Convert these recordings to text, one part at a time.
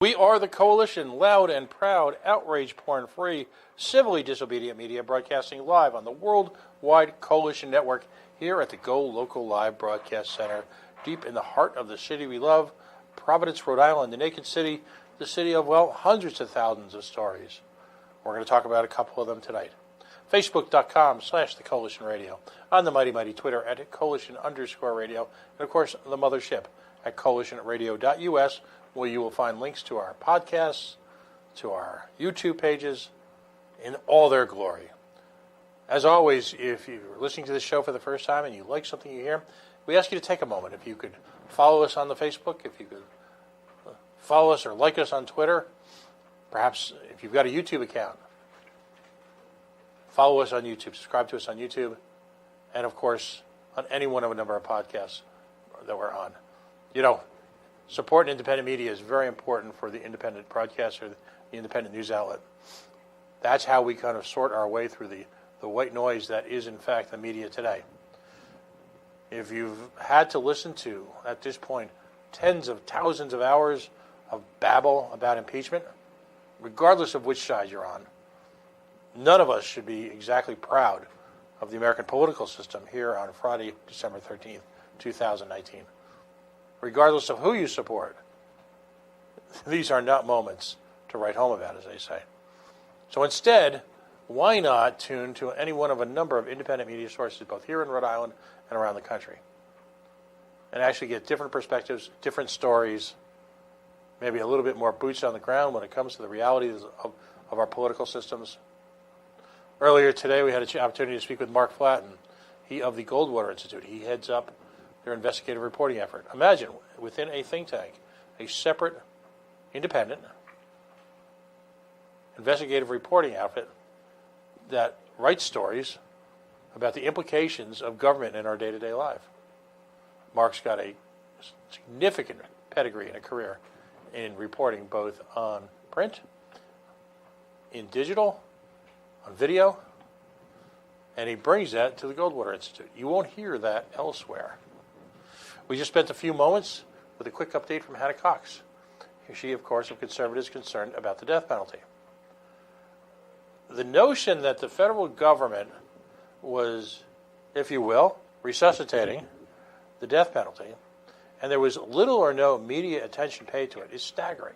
We are the coalition, loud and proud, outrage porn-free, civilly disobedient media broadcasting live on the worldwide coalition network here at the Go Local Live Broadcast Center, deep in the heart of the city we love, Providence, Rhode Island, the naked city, the city of, well, hundreds of thousands of stories. We're going to talk about a couple of them tonight. Facebook.com/The Coalition Radio, on the mighty Twitter at Coalition_radio, and of course the mothership at coalitionradio.us, where you will find links to our podcasts, to our YouTube pages, in all their glory. As always, if you're listening to this show for the first time and you like something you hear, we ask you to take a moment. If you could follow us on the Facebook, if you could follow us or like us on Twitter, perhaps if you've got a YouTube account, follow us on YouTube, subscribe to us on YouTube, and of course, on any one of a number of podcasts that we're on. You know, supporting independent media is very important for the independent broadcaster, the independent news outlet. That's how we kind of sort our way through the white noise that is, in fact, the media today. If you've had to listen to, at this point, tens of thousands of hours of babble about impeachment, regardless of which side you're on, none of us should be exactly proud of the American political system here on Friday, December 13th, 2019. Regardless of who you support, these are not moments to write home about, as they say. So instead, why not tune to any one of a number of independent media sources, both here in Rhode Island and around the country, and actually get different perspectives, different stories, maybe a little bit more boots on the ground when it comes to the realities of our political systems. Earlier today, we had an opportunity to speak with Mark Flatten, he of the Goldwater Institute. He heads up their investigative reporting effort. Imagine, within a think tank, a separate, independent, investigative reporting outfit that writes stories about the implications of government in our day-to-day life. Mark's got a significant pedigree and a career in reporting both on print, in digital, on video, and he brings that to the Goldwater Institute. You won't hear that elsewhere. We just spent a few moments with a quick update from Hannah Cox. She, of course, of conservatives concerned about the death penalty. The notion that the federal government was, if you will, resuscitating the death penalty, and there was little or no media attention paid to it, is staggering.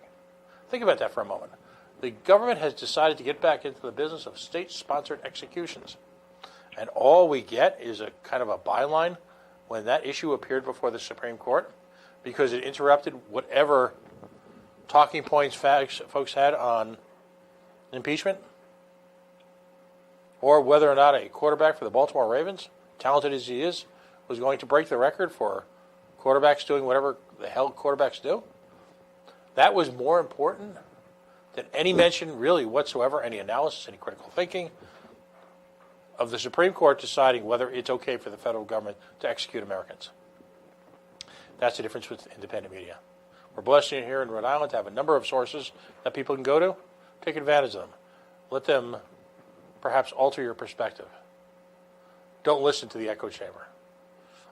Think about that for a moment. The government has decided to get back into the business of state-sponsored executions, and all we get is a kind of a byline when that issue appeared before the Supreme Court, because it interrupted whatever talking points folks had on impeachment, or whether or not a quarterback for the Baltimore Ravens, talented as he is, was going to break the record for quarterbacks doing whatever the hell quarterbacks do. That was more important than any mention, really, whatsoever, any analysis, any critical thinking, of the Supreme Court deciding whether it's okay for the federal government to execute Americans. That's the difference with independent media. We're blessed here in Rhode Island to have a number of sources that people can go to. Take advantage of them. Let them perhaps alter your perspective. Don't listen to the echo chamber.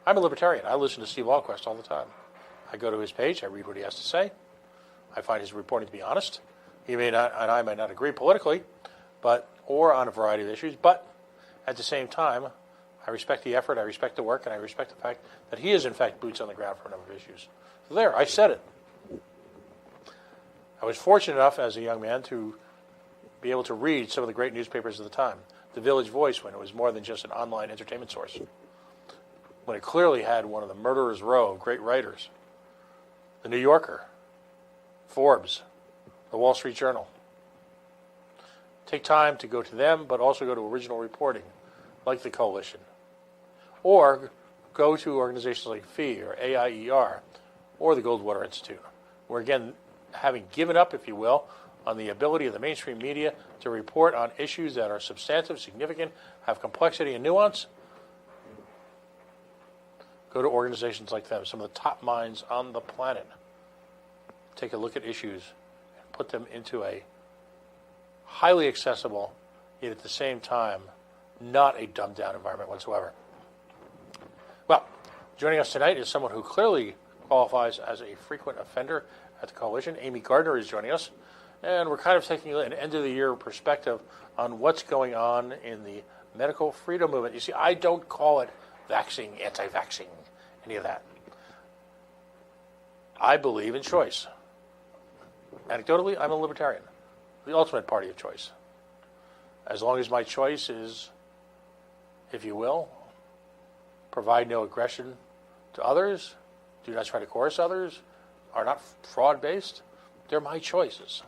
I'm a libertarian. I listen to Steve Allquist all the time. I go to his page. I read what he has to say. I find his reporting to be honest. He may not, and I may not agree politically, or on a variety of issues, but at the same time, I respect the effort, I respect the work, and I respect the fact that he is, in fact, boots on the ground for a number of issues. So there, I said it. I was fortunate enough as a young man to be able to read some of the great newspapers of the time. The Village Voice, when it was more than just an online entertainment source. When it clearly had one of the murderer's row of great writers. The New Yorker, Forbes, the Wall Street Journal. Take time to go to them, but also go to original reporting, like the Coalition. Or go to organizations like FEE or AIER or the Goldwater Institute, where, again, having given up, if you will, on the ability of the mainstream media to report on issues that are substantive, significant, have complexity and nuance, go to organizations like them, some of the top minds on the planet. Take a look at issues and put them into a highly accessible, yet at the same time, not a dumbed-down environment whatsoever. Well, joining us tonight is someone who clearly qualifies as a frequent offender at the Coalition. Aimee Gardiner is joining us, and we're kind of taking an end-of-the-year perspective on what's going on in the medical freedom movement. You see, I don't call it vaccine, anti-vaccine, any of that. I believe in choice. Anecdotally, I'm a libertarian, the ultimate party of choice. As long as my choice is, if you will, provide no aggression to others, do not try to coerce others, are not fraud-based, they're my choices.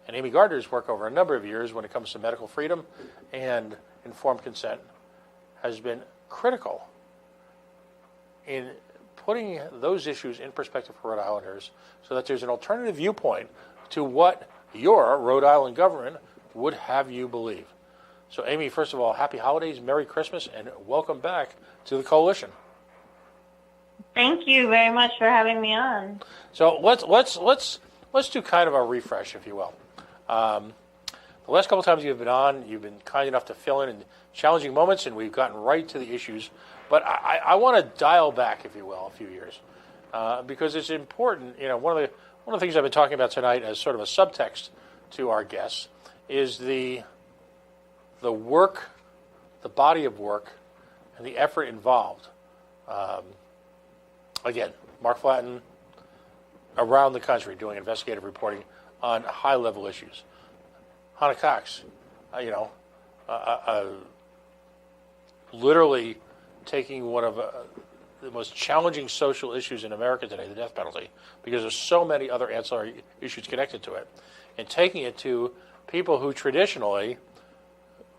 And Aimee Gardiner's work over a number of years when it comes to medical freedom and informed consent has been critical in putting those issues in perspective for Rhode Islanders so that there's an alternative viewpoint to what your Rhode Island government would have you believe. So, Aimee, first of all, happy holidays, Merry Christmas, and welcome back to the Coalition. Thank you very much for having me on. So let's do kind of a refresh, if you will. The last couple of times you've been on, you've been kind enough to fill in challenging moments, and we've gotten right to the issues. But I want to dial back, if you will, a few years, because it's important. You know, one of the things I've been talking about tonight as sort of a subtext to our guests is the work, the body of work, and the effort involved. Again, Mark Flatton around the country doing investigative reporting on high-level issues. Hannah Cox, literally taking one of the most challenging social issues in America today, the death penalty, because there's so many other ancillary issues connected to it, and taking it to people who traditionally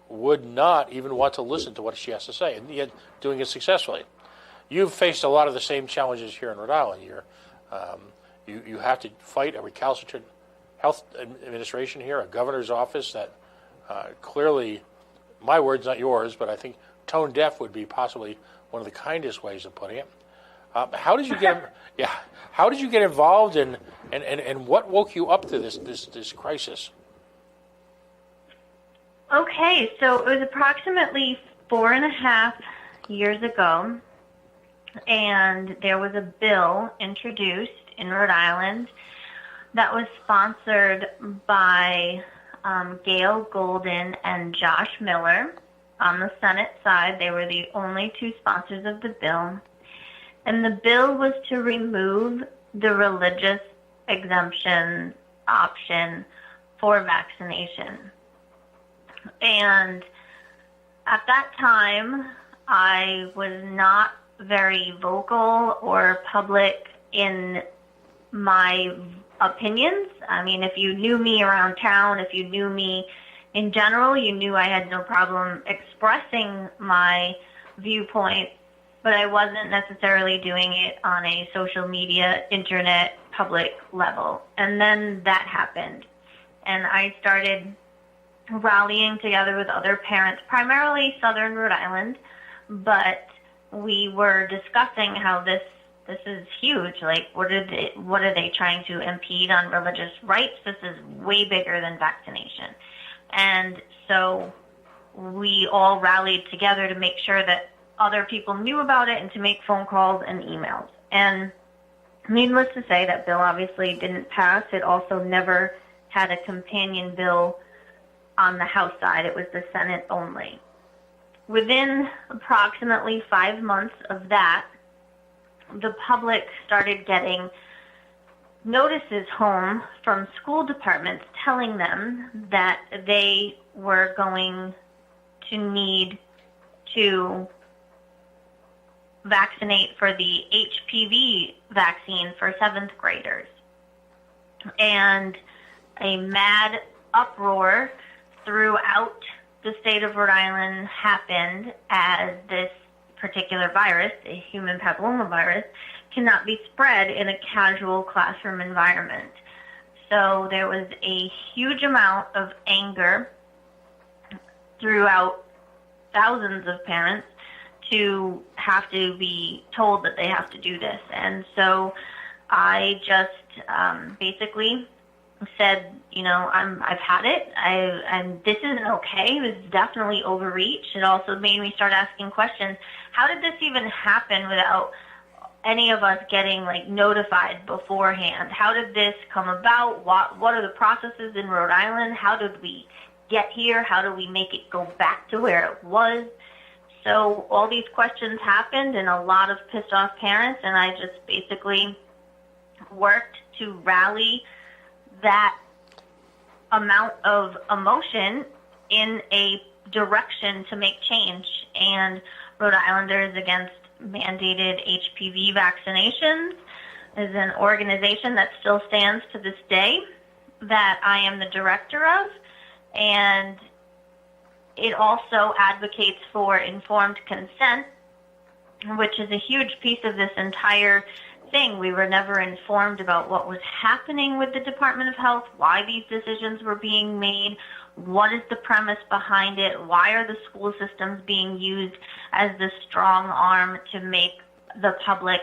would not even want to listen to what she has to say, and yet doing it successfully. You've faced a lot of the same challenges here in Rhode Island. You have to fight a recalcitrant health administration here, a governor's office that clearly, my words, not yours, but I think tone deaf would be possibly one of the kindest ways of putting it. How did you get? How did you get involved, and what woke you up to this crisis? Okay, so it was approximately 4.5 years ago, and there was a bill introduced in Rhode Island that was sponsored by Gail Golden and Josh Miller. On the Senate side, they were the only two sponsors of the bill. And the bill was to remove the religious exemption option for vaccination. And at that time, I was not very vocal or public in my opinions. I mean, if you knew me around town, if you knew me in general, you knew I had no problem expressing my viewpoint, but I wasn't necessarily doing it on a social media, internet, public level. And then that happened. And I started rallying together with other parents, primarily Southern Rhode Island, but we were discussing how this is huge. Like, what are they trying to impede on religious rights? This is way bigger than vaccination. And so we all rallied together to make sure that other people knew about it and to make phone calls and emails. And needless to say, that bill obviously didn't pass. It also never had a companion bill on the House side. It was the Senate only. Within approximately 5 months of that, the public started getting notices home from school departments telling them that they were going to need to vaccinate for the HPV vaccine for 7th graders. And a mad uproar throughout the state of Rhode Island happened as this particular virus, a human papillomavirus, cannot be spread in a casual classroom environment. So there was a huge amount of anger throughout thousands of parents to have to be told that they have to do this. And so I just basically said, I've had it. And this isn't okay. It was definitely overreach. It also made me start asking questions. How did this even happen without any of us getting like notified beforehand. How did this come about? What are the processes in Rhode Island? How did we get here? How do we make it go back to where it was? So all these questions happened, and a lot of pissed off parents, and I just basically worked to rally that amount of emotion in a direction to make change. And Rhode Islanders Against Mandated HPV Vaccinations is an organization that still stands to this day that I am the director of, and it also advocates for informed consent, which is a huge piece of this entire thing. We were never informed about what was happening with the Department of Health, why these decisions were being made, what is the premise behind it, why are the school systems being used as the strong arm to make the public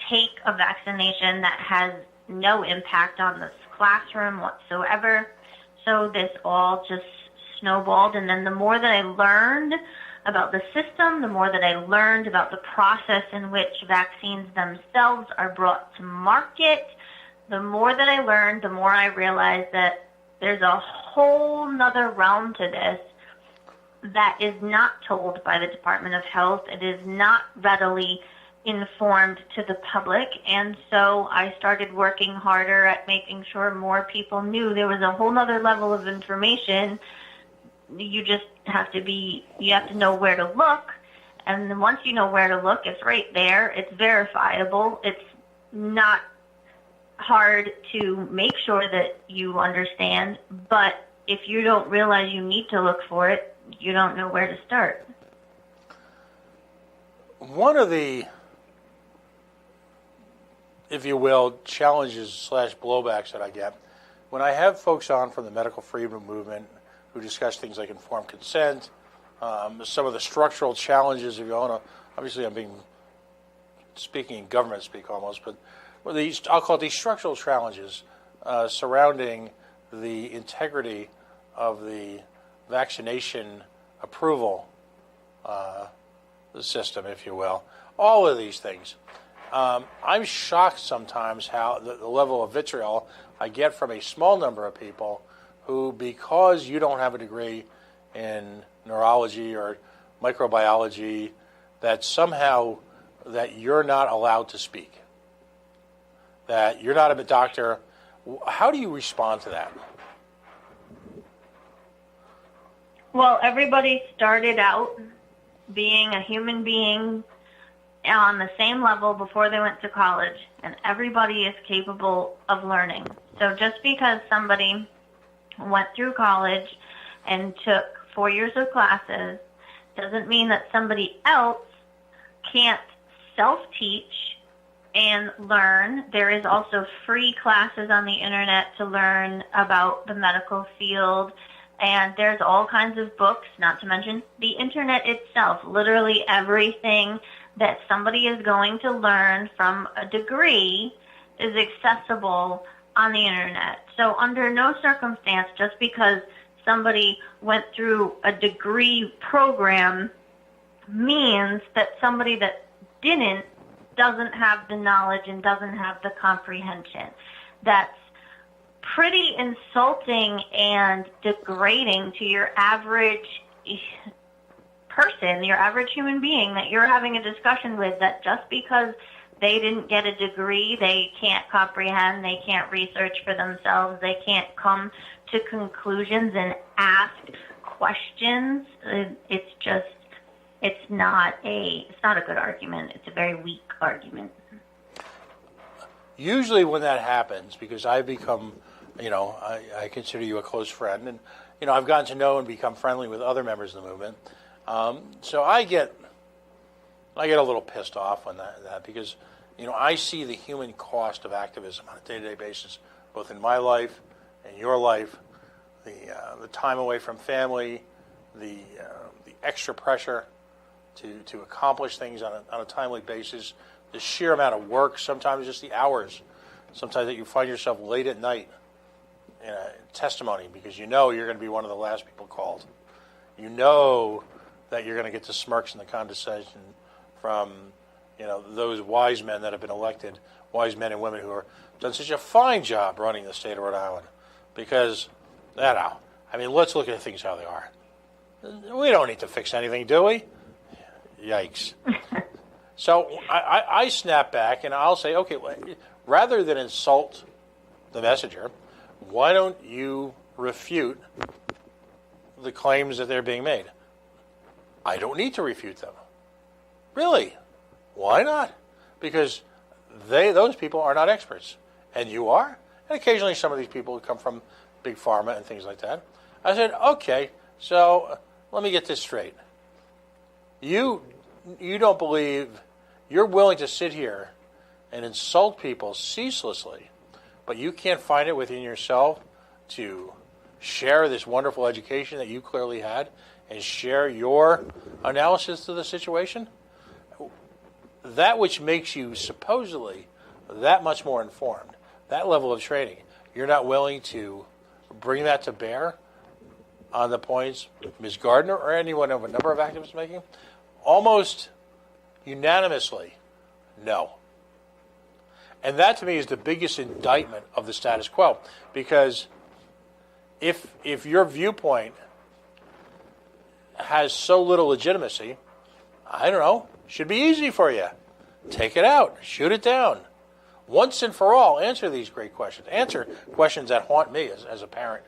take a vaccination that has no impact on the classroom whatsoever. So this all just snowballed, and then the more that I learned about the system, the more that I learned about the process in which vaccines themselves are brought to market, the more that I learned, the more I realized that there's a whole nother realm to this that is not told by the Department of Health. It is not readily informed to the public, and so I started working harder at making sure more people knew there was a whole nother level of information. You just have to know where to look, and then once you know where to look, it's right there. It's verifiable. It's not hard to make sure that you understand, but if you don't realize you need to look for it, you don't know where to start. One of the, if you will, challenges / blowbacks that I get when I have folks on from the medical freedom movement who discuss things like informed consent, some of the structural challenges, if you want to, obviously I'm speaking in government speak almost, but I'll call it these structural challenges surrounding the integrity of the vaccination approval system, if you will. All of these things. I'm shocked sometimes how the level of vitriol I get from a small number of people who, because you don't have a degree in neurology or microbiology, that somehow that you're not allowed to speak, that you're not a doctor. How do you respond to that? Well, everybody started out being a human being on the same level before they went to college, and everybody is capable of learning. So just because somebody went through college and took 4 years of classes doesn't mean that somebody else can't self-teach and learn. There is also free classes on the internet to learn about the medical field, and there's all kinds of books, not to mention the internet itself. Literally everything that somebody is going to learn from a degree is accessible on the internet. So under no circumstance, just because somebody went through a degree program means that somebody that doesn't have the knowledge and doesn't have the comprehension. That's pretty insulting and degrading to your average person, your average human being that you're having a discussion with, that just because they didn't get a degree, they can't comprehend, they can't research for themselves, they can't come to conclusions and ask questions. It's not a good argument. It's a very weak argument. Usually when that happens, because I've become, I consider you a close friend, and, I've gotten to know and become friendly with other members of the movement. So I get a little pissed off on that because, I see the human cost of activism on a day-to-day basis, both in my life and your life, the time away from family, the extra pressure to accomplish things on a timely basis, the sheer amount of work, sometimes just the hours, sometimes that you find yourself late at night in a testimony because you're going to be one of the last people called. You know that you're going to get the smirks and the condescension from, those wise men that have been elected, wise men and women who have done such a fine job running the state of Rhode Island. Because, let's look at things how they are. We don't need to fix anything, do we? Yikes. So I snap back and I'll say, okay, rather than insult the messenger, why don't you refute the claims that they're being made? I don't need to refute them. Really? Why not? Because those people are not experts. And you are. And occasionally some of these people come from big pharma and things like that. I said, okay, so let me get this straight. You don't believe, you're willing to sit here and insult people ceaselessly, but you can't find it within yourself to share this wonderful education that you clearly had and share your analysis of the situation? That which makes you supposedly that much more informed, that level of training, you're not willing to bring that to bear on the points Ms. Gardiner or anyone of a number of activists making? Almost unanimously, no. And that to me is the biggest indictment of the status quo, because if your viewpoint has so little legitimacy, I don't know, should be easy for you. Take it out, shoot it down. Once and for all, answer these great questions. Answer questions that haunt me as a parent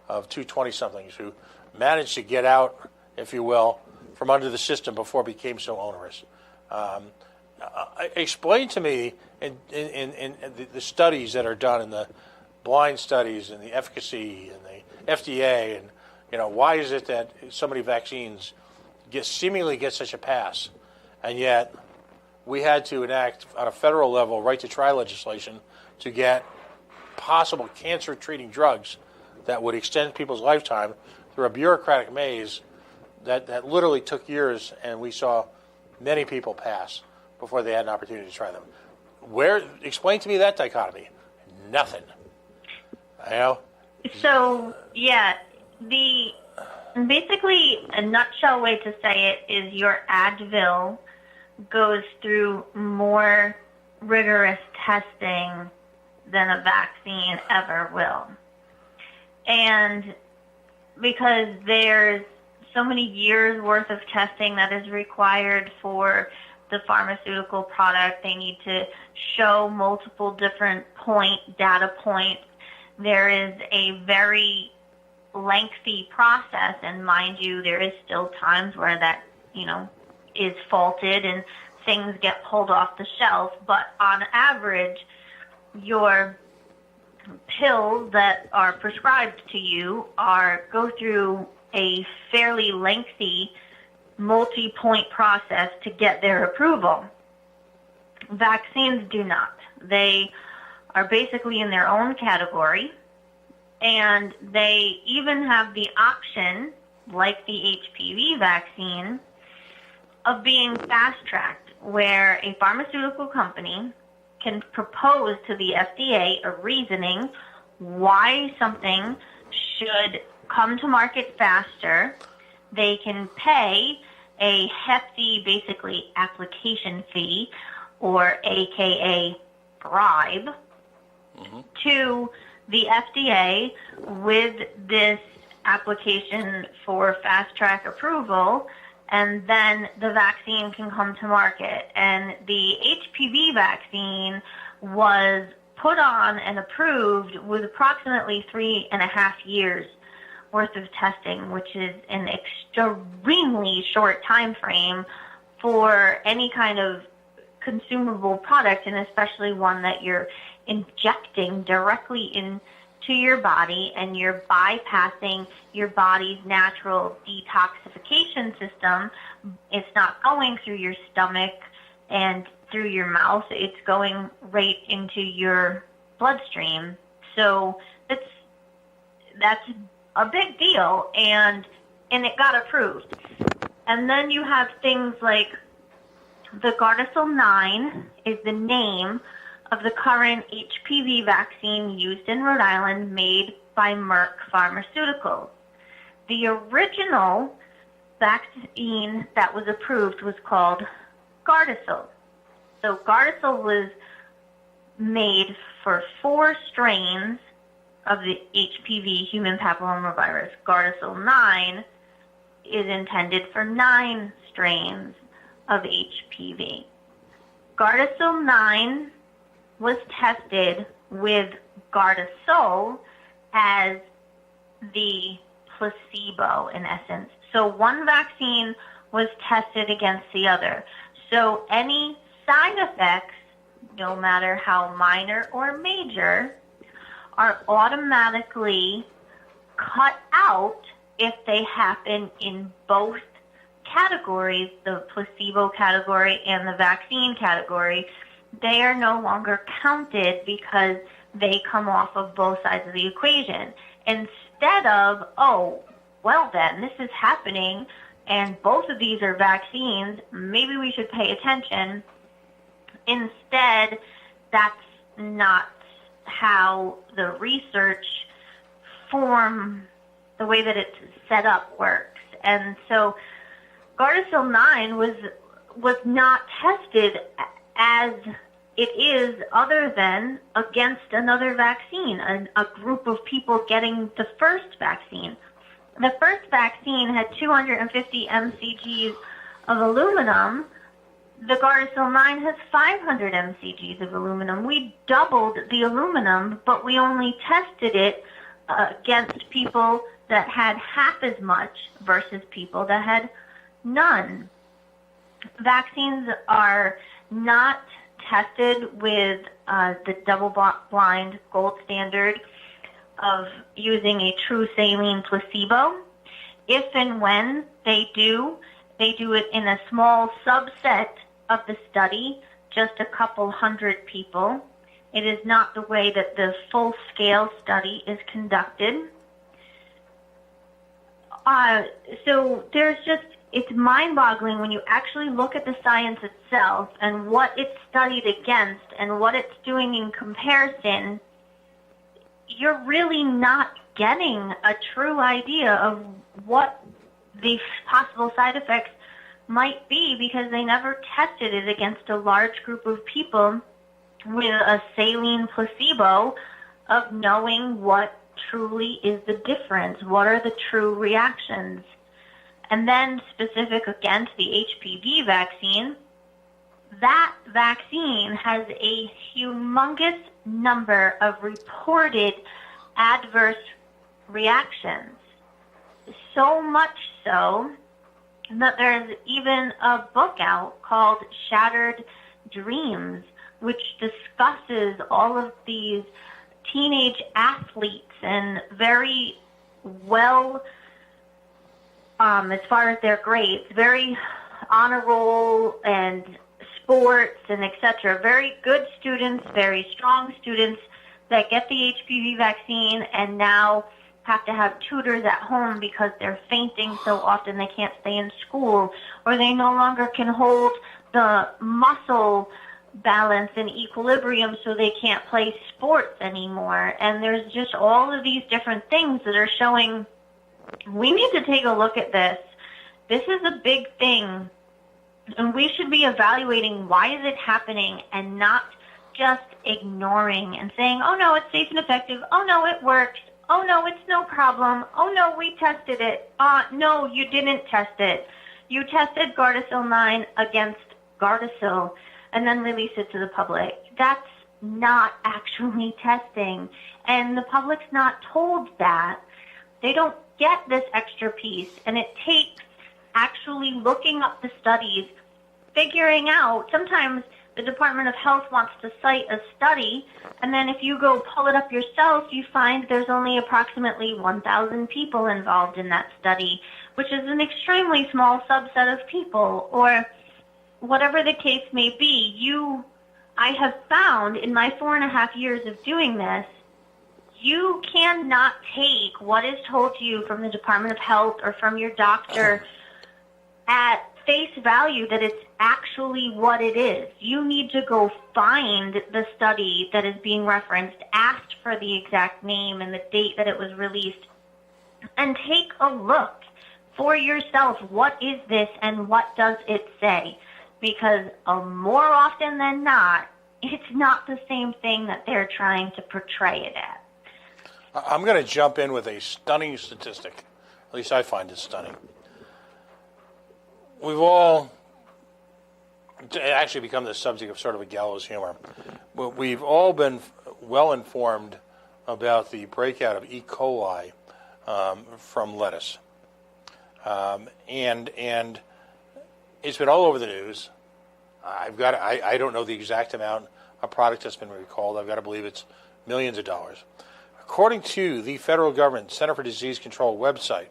of two 20-somethings who managed to get out, if you will, from under the system before it became so onerous. Explain to me in the studies that are done, in the blind studies and the efficacy and the FDA, and why is it that so many vaccines seemingly get such a pass, and yet we had to enact on a federal level right to try legislation to get possible cancer-treating drugs that would extend people's lifetime through a bureaucratic maze that literally took years, and we saw many people pass before they had an opportunity to try them. Explain to me that dichotomy. Nothing. So, yeah, basically a nutshell way to say it is your Advil goes through more rigorous testing than a vaccine ever will. And because there's so many years worth of testing that is required for the pharmaceutical product, they need to show multiple different data points. There is a very lengthy process, and mind you, there is still times where that, is faulted and things get pulled off the shelf. But on average, your pills that are prescribed to you go through a fairly lengthy multi-point process to get their approval. Vaccines do not. They are basically in their own category, and they even have the option, like the HPV vaccine, of being fast-tracked, where a pharmaceutical company can propose to the FDA a reasoning why something should come to market faster. They can pay a hefty, basically, application fee, or AKA bribe, to the FDA with this application for fast-track approval, and then the vaccine can come to market. And the HPV vaccine was put on and approved with approximately 3.5 years worth of testing, which is an extremely short time frame for any kind of consumable product, and especially one that you're injecting directly into your body, and you're bypassing your body's natural detoxification system. It's not going through your stomach and through your mouth. It's going right into your bloodstream. So that's a big deal, and it got approved. And then you have things like the Gardasil 9 is the name of the current HPV vaccine used in Rhode Island, made by Merck Pharmaceuticals. The original vaccine that was approved was called Gardasil. So Gardasil was made for 4 strains of the HPV, human papillomavirus. Gardasil 9 is intended for 9 strains of HPV. Gardasil 9 was tested with Gardasil as the placebo, in essence. So one vaccine was tested against the other. So any side effects, no matter how minor or major, are automatically cut out if they happen in both categories, the placebo category and the vaccine category. They are no longer counted because they come off of both sides of the equation. Instead of, oh, well then, this is happening and both of these are vaccines, maybe we should pay attention. Instead, that's not how the research form, the way that it's set up, works. And so Gardasil 9 was not tested as it is other than against another vaccine, a group of people getting the first vaccine. The first vaccine had 250 mcgs of aluminum. The Gardasil 9 has 500 mcgs of aluminum. We doubled the aluminum, but we only tested it against people that had half as much versus people that had none. Vaccines are not tested with the double-blind gold standard of using a true saline placebo. If and when they do it in a small subset of the study, just a couple hundred people. It is not the way that the full-scale study is conducted. So it's mind-boggling when you actually look at the science itself and what it's studied against and what it's doing in comparison. You're really not getting a true idea of what the possible side effects might be because they never tested it against a large group of people with a saline placebo of knowing what truly is the difference, what are the true reactions. And then specific against the HPV vaccine, that vaccine has a humongous number of reported adverse reactions. So much so that there's even a book out called Shattered Dreams, which discusses all of these teenage athletes and very well, as far as their grades, very honor roll and sports and etc. Very good students, very strong students that get the HPV vaccine and now have to have tutors at home because they're fainting so often they can't stay in school, or they no longer can hold the muscle balance and equilibrium so they can't play sports anymore. And there's just all of these different things that are showing we need to take a look at this. This is a big thing, and we should be evaluating why is it happening and not just ignoring and saying, oh no, it's safe and effective, oh no, it works, oh no, it's no problem, oh no, we tested it, no, you didn't test it. You tested Gardasil 9 against Gardasil and then release it to the public. That's not actually testing, and the public's not told that. They don't get this extra piece, and it takes actually looking up the studies, figuring out. Sometimes the Department of Health wants to cite a study, and then if you go pull it up yourself, you find there's only approximately 1,000 people involved in that study, which is an extremely small subset of people, or whatever the case may be. I have found in my 4.5 years of doing this, you cannot take what is told to you from the Department of Health or from your doctor at face value that it's actually what it is. You need to go find the study that is being referenced, ask for the exact name and the date that it was released, and take a look for yourself. What is this and what does it say? because more often than not, it's not the same thing that they're trying to portray it as. I'm going to jump in with a stunning statistic. At least I find it stunning. We've all actually become the subject of sort of a gallows humor. But we've all been well informed about the breakout of E. coli from lettuce. And it's been all over the news. I don't know the exact amount of product that's been recalled. I've got to believe it's millions of dollars. According to the federal government Center for Disease Control website,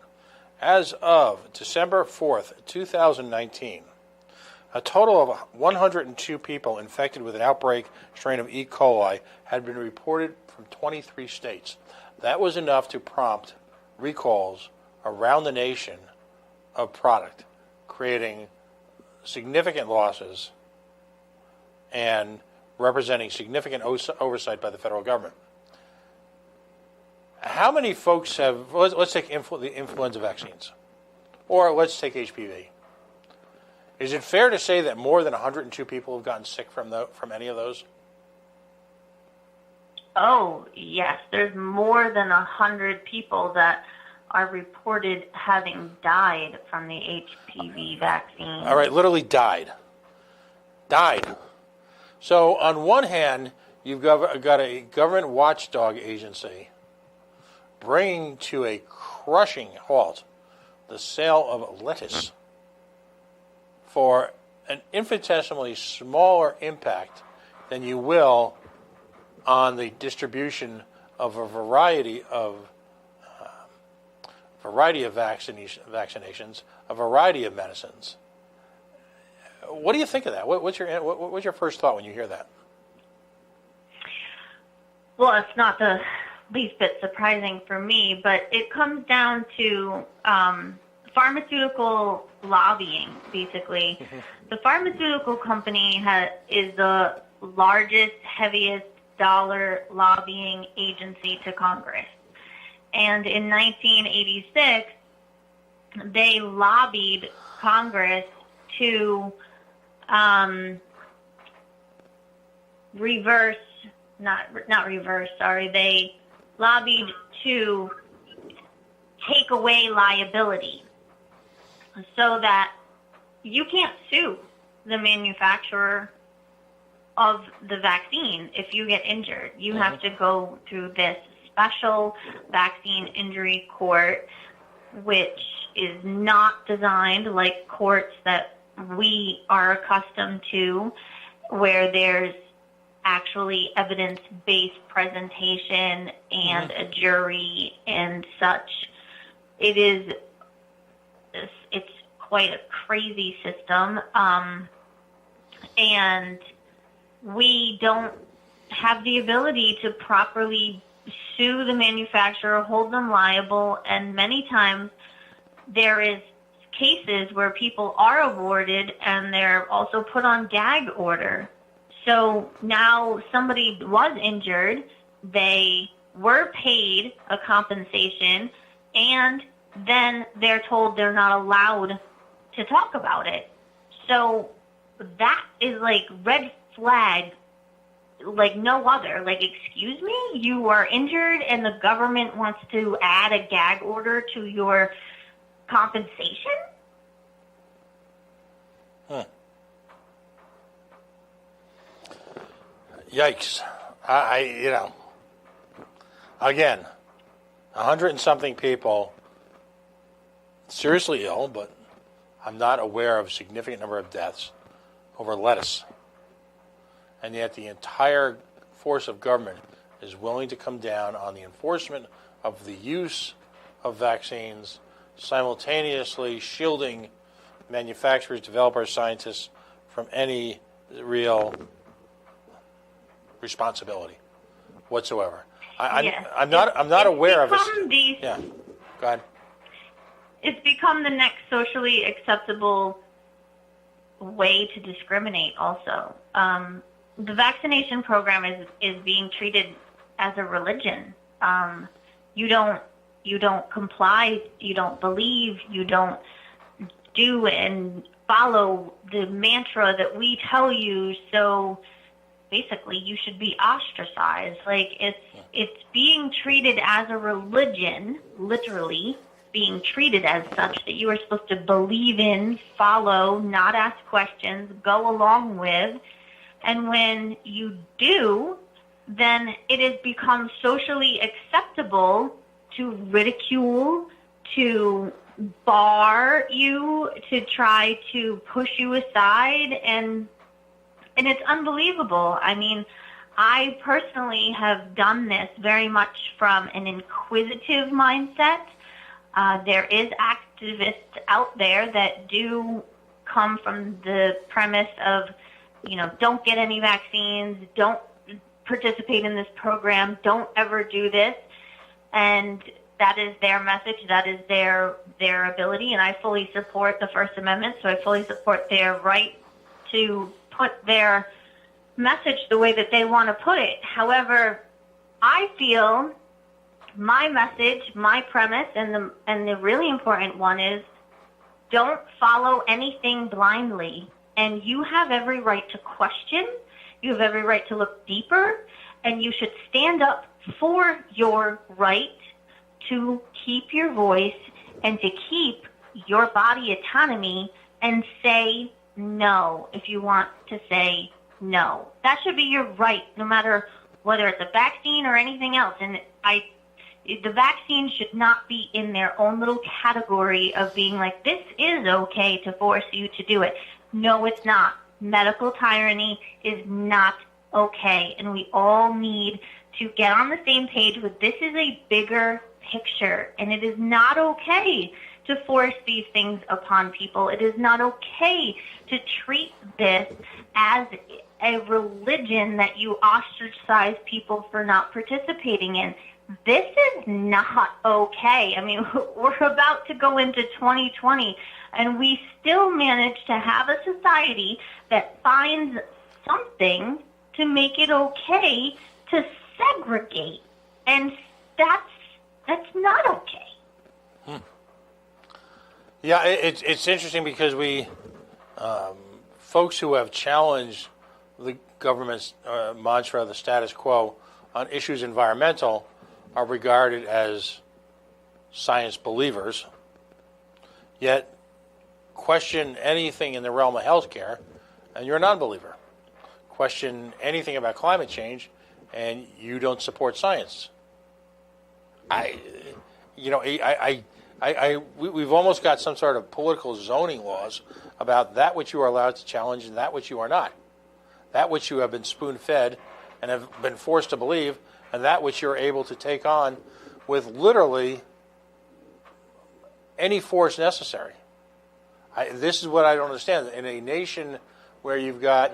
as of December 4th, 2019, a total of 102 people infected with an outbreak strain of E. coli had been reported from 23 states. That was enough to prompt recalls around the nation of product, creating significant losses and representing significant oversight by the federal government. How many folks have, let's take the influenza vaccines, or let's take HPV. Is it fair to say that more than 102 people have gotten sick from any of those? Oh, yes. There's more than 100 people that are reported having died from the HPV vaccine. All right, literally died. Died. So on one hand, you've got a government watchdog agency bringing to a crushing halt the sale of lettuce for an infinitesimally smaller impact than you will on the distribution of a variety of vaccinations, a variety of medicines. What do you think of that? What's your first thought when you hear that? Well, it's not the least bit surprising for me, but it comes down to pharmaceutical lobbying, basically. Mm-hmm. The pharmaceutical company is the largest, heaviest dollar lobbying agency to Congress. And in 1986, they lobbied Congress to they lobbied to take away liability so that you can't sue the manufacturer of the vaccine if you get injured. You have to go through this special vaccine injury court, which is not designed like courts that we are accustomed to, where there's actually evidence-based presentation and a jury and such. It's quite a crazy system, and we don't have the ability to properly sue the manufacturer, hold them liable, and many times there is cases where people are awarded and they're also put on gag order. So now somebody was injured, they were paid a compensation, and then they're told they're not allowed to talk about it. So that is like red flag like no other. Like, excuse me, you are injured and the government wants to add a gag order to your compensation? Yikes. Again, 100 and something people seriously ill, but I'm not aware of a significant number of deaths over lettuce. And yet the entire force of government is willing to come down on the enforcement of the use of vaccines, simultaneously shielding manufacturers, developers, scientists from any real responsibility whatsoever. I'm not aware of it. Yeah, go ahead. It's become the next socially acceptable way to discriminate also. The vaccination program is being treated as a religion. You don't comply, you don't believe, you don't do and follow the mantra that we tell you, so basically you should be ostracized. Like, it's being treated as a religion, literally being treated as such, that you are supposed to believe in, follow, not ask questions, go along with. And when you do, then it has become socially acceptable to ridicule, to bar you, to try to push you aside, and it's unbelievable. I mean, I personally have done this very much from an inquisitive mindset. There is activists out there that do come from the premise of, don't get any vaccines, don't participate in this program, don't ever do this. And that is their message, that is their ability, and I fully support the First Amendment, so I fully support their right to put their message the way that they want to put it. However, I feel my message, my premise, and the really important one is, don't follow anything blindly. And you have every right to question, you have every right to look deeper, and you should stand up for your right to keep your voice and to keep your body autonomy and say no if you want to say no. That should be your right, no matter whether it's a vaccine or anything else. And the vaccine should not be in their own little category of being like, this is okay to force you to do it. No, it's not. Medical tyranny is not okay, and we all need to get on the same page with, this is a bigger picture, and it is not okay to force these things upon people. It is not okay to treat this as a religion that you ostracize people for not participating in. This is not okay. I mean, we're about to go into 2020, and we still manage to have a society that finds something to make it okay to segregate, and that's not okay. Yeah, it's interesting because we folks who have challenged the government's mantra, the status quo, on issues environmental are regarded as science believers, yet question anything in the realm of healthcare, and you're a non-believer. Question anything about climate change, and you don't support science. We've almost got some sort of political zoning laws about that which you are allowed to challenge and that which you are not. That which you have been spoon-fed and have been forced to believe, and that which you're able to take on with literally any force necessary. This is what I don't understand. In a nation where you've got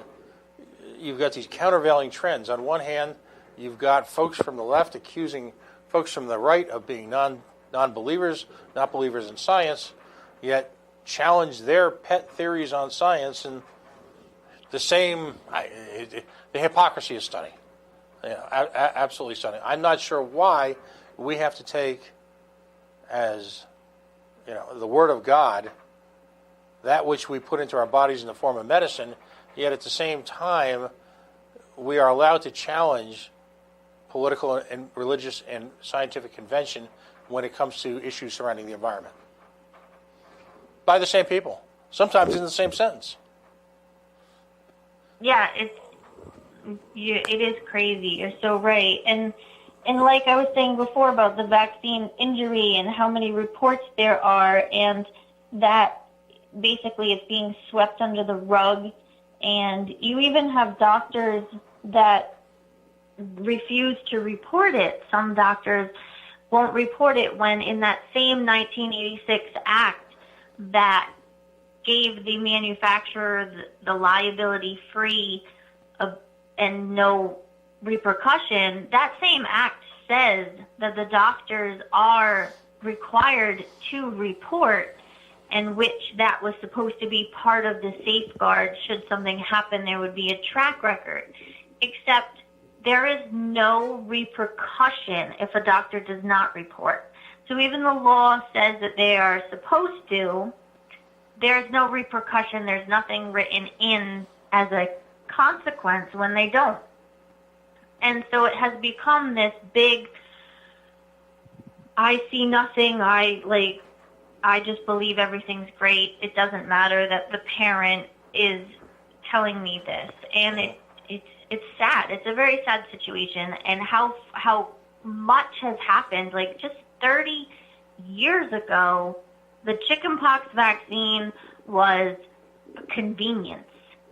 these countervailing trends. On one hand, you've got folks from the left accusing folks from the right of being non-believers, not believers in science, yet challenge their pet theories on science, and the hypocrisy is stunning. Absolutely stunning. I'm not sure why we have to take as the Word of God that which we put into our bodies in the form of medicine, yet at the same time we are allowed to challenge political and religious and scientific convention when it comes to issues surrounding the environment. By the same people, sometimes in the same sentence. Yeah, it is crazy. You're so right. And like I was saying before about the vaccine injury and how many reports there are, and that basically it's being swept under the rug. And you even have doctors that refuse to report it. Some doctors won't report it when in that same 1986 act that gave the manufacturer the liability-free and no repercussion, that same act says that the doctors are required to report, and which that was supposed to be part of the safeguard. Should something happen, there would be a track record. Except there is no repercussion if a doctor does not report. So even the law says that they are supposed to, there's no repercussion. There's nothing written in as a consequence when they don't. And so it has become this big, I see nothing, I just believe everything's great. It doesn't matter that the parent is telling me this. And it's sad. It's a very sad situation. And how much has happened. Like just 30 years ago, the chickenpox vaccine was a convenience.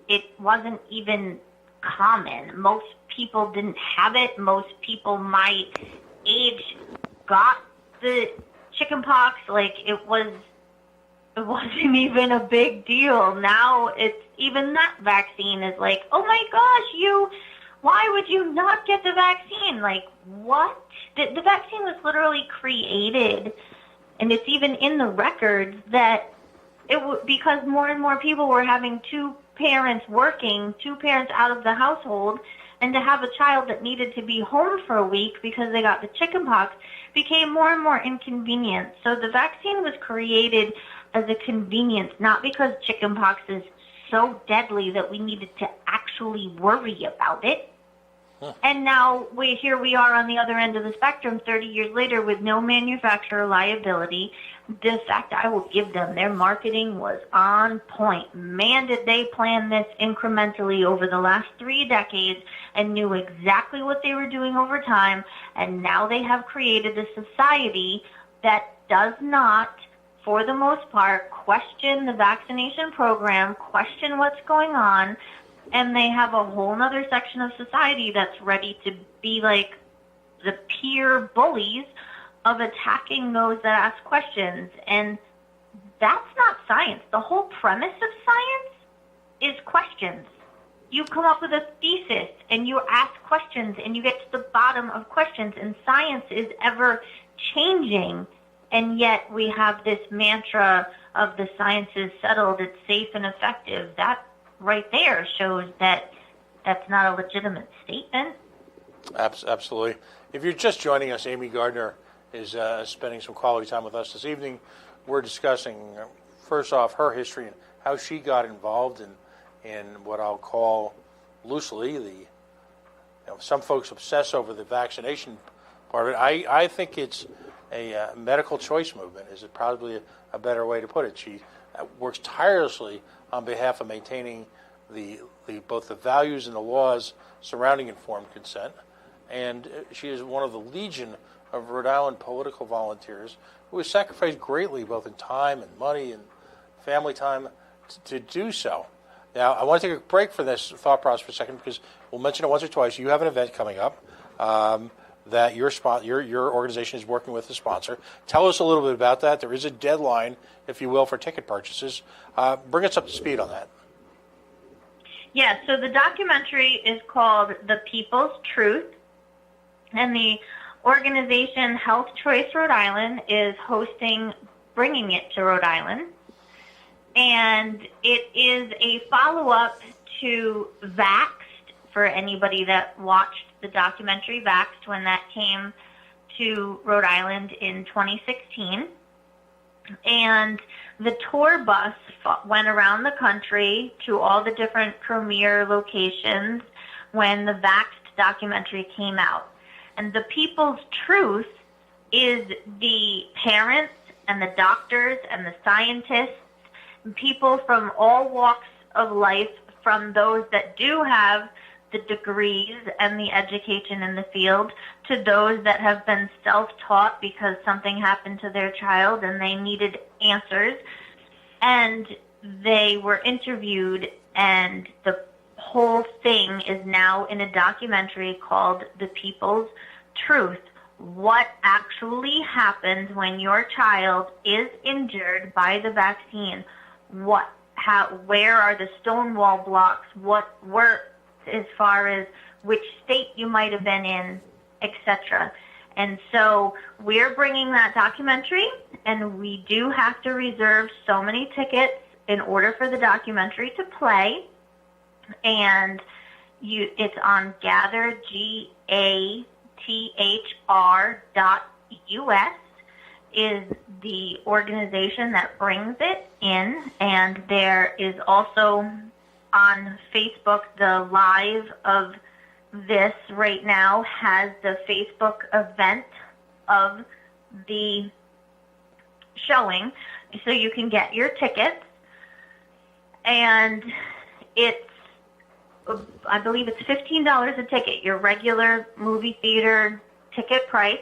It wasn't even common. Most people didn't have it. Most people my age got the chickenpox. Like it wasn't even a big deal. Now it's even that vaccine is like, oh my gosh, why would you not get the vaccine? Like what? The vaccine was literally created, and it's even in the records that because more and more people were having two parents out of the household, and to have a child that needed to be home for a week because they got the chickenpox became more and more inconvenient. So the vaccine was created as a convenience, not because chickenpox is so deadly that we needed to actually worry about it. And now here we are on the other end of the spectrum 30 years later with no manufacturer liability. The fact I will give them, their marketing was on point. Man, did they plan this incrementally over the last 3 decades and knew exactly what they were doing over time. And now they have created a society that does not, for the most part, question the vaccination program, question what's going on. And they have a whole other section of society that's ready to be like the peer bullies of attacking those that ask questions. And that's not science. The whole premise of science is questions. You come up with a thesis and you ask questions and you get to the bottom of questions. And science is ever changing. And yet we have this mantra of the science is settled, it's safe and effective. That right there shows that that's not a legitimate statement. Absolutely. If you're just joining us, Aimee Gardiner is spending some quality time with us this evening. We're discussing, first off, her history and how she got involved in what I'll call loosely some folks obsess over the vaccination part of it. I think it's a medical choice movement is probably a better way to put it. She works tirelessly on behalf of maintaining both the values and the laws surrounding informed consent. And she is one of the legion of Rhode Island political volunteers who has sacrificed greatly both in time and money and family time to do so. Now, I want to take a break for this thought process for a second because we'll mention it once or twice. You have an event coming up that your organization is working with the sponsor. Tell us a little bit about that. There is a deadline, if you will, for ticket purchases. Bring us up to speed on that. Yeah, so the documentary is called The People's Truth, and the organization Health Choice Rhode Island is bringing it to Rhode Island. And it is a follow-up to Vaxxed, for anybody that watched the documentary Vaxxed when that came to Rhode Island in 2016. And the tour bus went around the country to all the different premier locations when the Vaxxed documentary came out. And The People's Truth is the parents and the doctors and the scientists, people from all walks of life, from those that do have the degrees and the education in the field to those that have been self-taught because something happened to their child and they needed answers. And they were interviewed, and the whole thing is now in a documentary called The People's Truth. What actually happens when your child is injured by the vaccine? Where are the stonewall blocks? What were, as far as which state you might have been in, etc. And so we're bringing that documentary, and we do have to reserve so many tickets in order for the documentary to play. And it's on gather, GATHR.us. is the organization that brings it in, and there is also on Facebook the live of this right now has the Facebook event of the showing, so you can get your tickets, and it's, I believe it's $15 a ticket, your regular movie theater ticket price,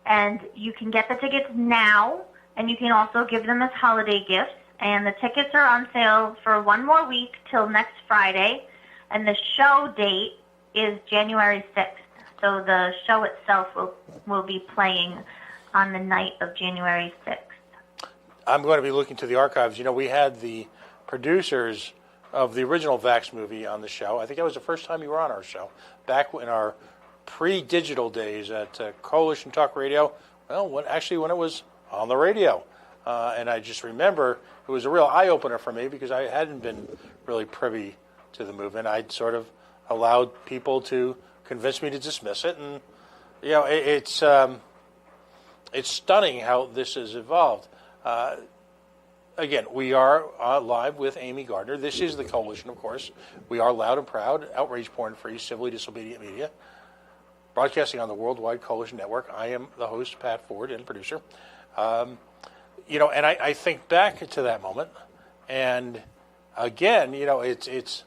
and you can get the tickets now, and you can also give them as holiday gifts, and the tickets are on sale for one more week till next Friday, and the show date is January 6th, so the show itself will be playing on the night of January 6th. I'm going to be looking to the archives. You know, we had the producers of the original Vax movie on the show. I think that was the first time you were on our show, back in our pre-digital days at Coalition Talk Radio. Well, when it was on the radio. And I just remember it was a real eye-opener for me because I hadn't been really privy to the movement. I'd sort of allowed people to convince me to dismiss it. And, you know, it's stunning how this has evolved. Again, we are live with Aimee Gardiner. This is the coalition, of course. We are loud and proud, outrage porn-free, civilly disobedient media, broadcasting on the Worldwide Coalition Network. I am the host, Pat Ford, and producer. You know, and I think back to that moment, and again, you know, it's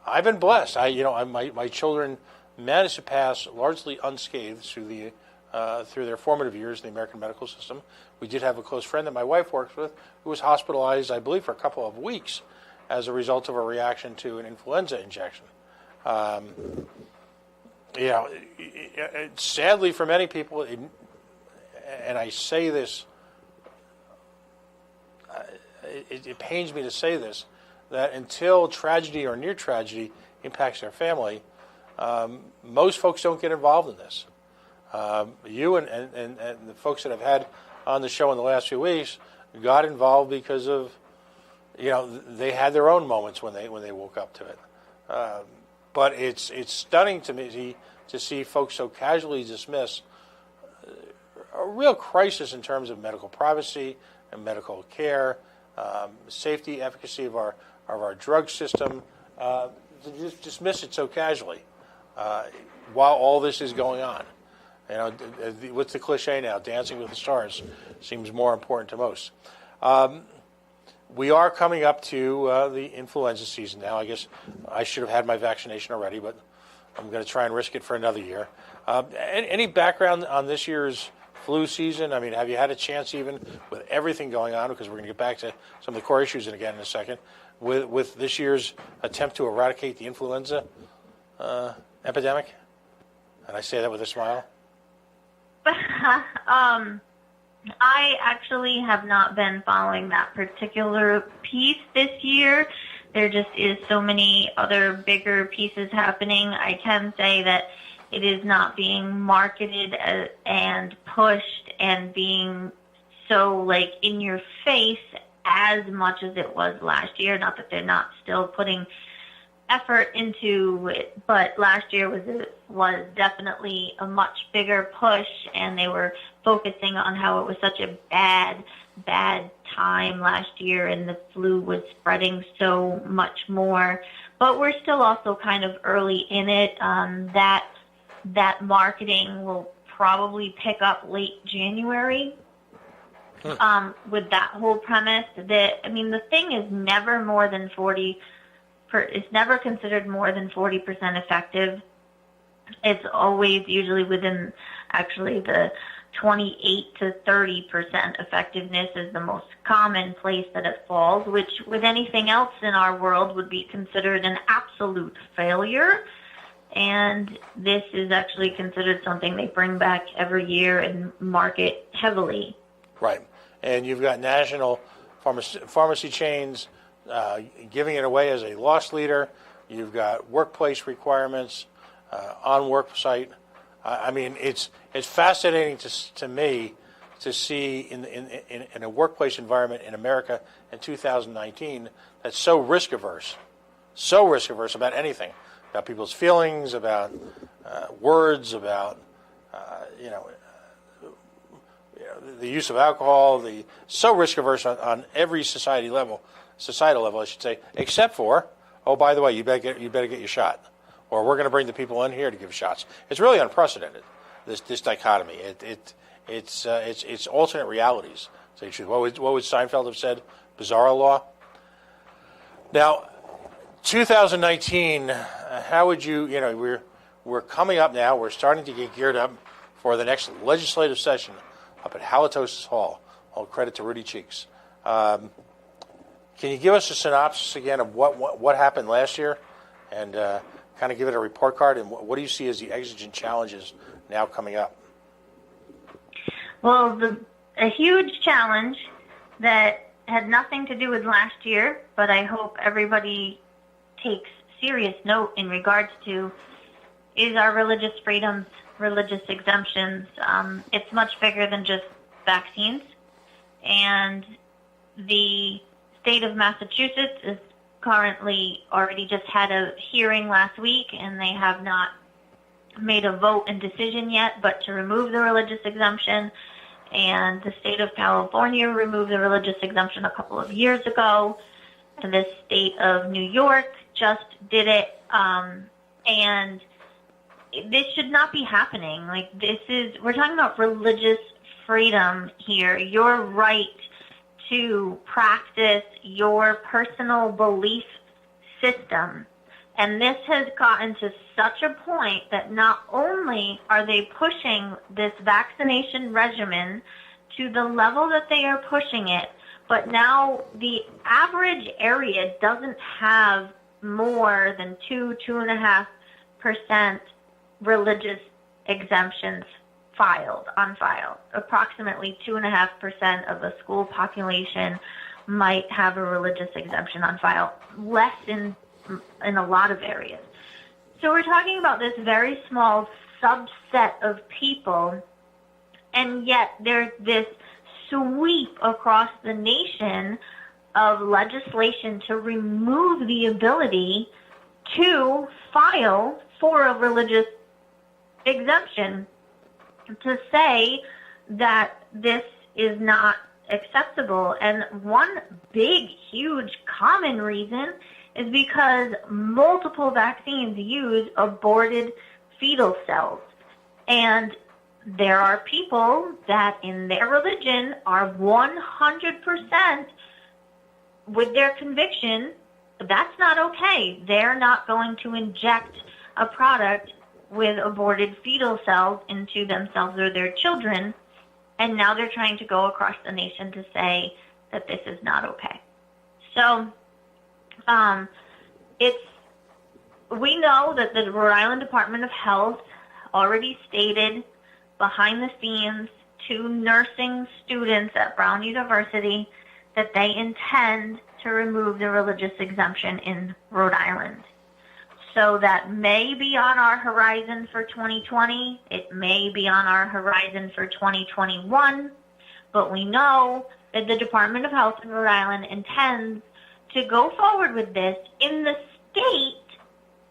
I've been blessed. My children managed to pass largely unscathed through their formative years in the American medical system. We did have a close friend that my wife works with who was hospitalized, I believe, for a couple of weeks as a result of a reaction to an influenza injection. You know, sadly for many people, and I say this, it pains me to say this, that until tragedy or near tragedy impacts their family, most folks don't get involved in this. You and the folks that I've had on the show in the last few weeks got involved because of, you know, they had their own moments when they woke up to it. But it's stunning to me to see folks so casually dismiss a real crisis in terms of medical privacy and medical care, safety, efficacy of our drug system, to just dismiss it so casually while all this is going on. You know, what's the cliche now? Dancing with the Stars seems more important to most. We are coming up to the influenza season now. I guess I should have had my vaccination already, but I'm going to try and risk it for another year. Any background on this year's flu season? I mean, have you had a chance, even with everything going on, because we're going to get back to some of the core issues again in a second, with this year's attempt to eradicate the influenza epidemic? And I say that with a smile. I actually have not been following that particular piece this year. There just is so many other bigger pieces happening. I can say that it is not being marketed and pushed and being so like in your face as much as it was last year. Not that they're not still putting effort into it, but last year was definitely a much bigger push, and they were focusing on how it was such a bad time last year, and the flu was spreading so much more. But we're still also kind of early in it. That marketing will probably pick up late January. With that whole premise that, I mean, the thing is never more than 40. It's never considered more than 40% effective. It's always usually within actually the 28 to 30% effectiveness is the most common place that it falls, which with anything else in our world would be considered an absolute failure. And this is actually considered something they bring back every year and market heavily. Right. And you've got national pharmacy chains giving it away as a loss leader. You've got workplace requirements on work site. I mean, it's fascinating to me to see in a workplace environment in America in 2019 that's so risk averse about anything, about people's feelings, about words, about the use of alcohol, so risk averse on every societal level, I should say, except for, oh, by the way, you better get your shot, or we're going to bring the people in here to give shots. It's really unprecedented. This dichotomy. It's alternate realities. So what would Seinfeld have said? Bizarro law. Now, 2019. How would you? We're coming up now. We're starting to get geared up for the next legislative session up at Halitosis Hall. All credit to Rudy Cheeks. Can you give us a synopsis again of what happened last year, and kind of give it a report card? And what do you see as the exigent challenges now coming up? Well, a huge challenge that had nothing to do with last year, but I hope everybody takes serious note in regards to, is our religious freedoms, religious exemptions. It's much bigger than just vaccines. And the state of Massachusetts is currently already just had a hearing last week, and they have not made a vote and decision yet, but to remove the religious exemption. And the state of California removed the religious exemption a couple of years ago. And the state of New York just did it. And this should not be happening. We're talking about religious freedom here. Your right to practice your personal belief system. And this has gotten to such a point that not only are they pushing this vaccination regimen to the level that they are pushing it, but now the average area doesn't have more than 2.5% religious exemptions on file. Approximately 2.5% of the school population might have a religious exemption on file, less in a lot of areas. So we're talking about this very small subset of people, and yet there's this sweep across the nation of legislation to remove the ability to file for a religious exemption, to say that this is not acceptable. And one big, huge, common reason is because multiple vaccines use aborted fetal cells. And there are people that in their religion are 100% with their conviction, that's not okay. They're not going to inject a product with aborted fetal cells into themselves or their children. And now they're trying to go across the nation to say that this is not okay. So, we know that the Rhode Island Department of Health already stated behind the scenes to nursing students at Brown University that they intend to remove the religious exemption in Rhode Island. So that may be on our horizon for 2020. It may be on our horizon for 2021. But we know that the Department of Health in Rhode Island intends to go forward with this in the state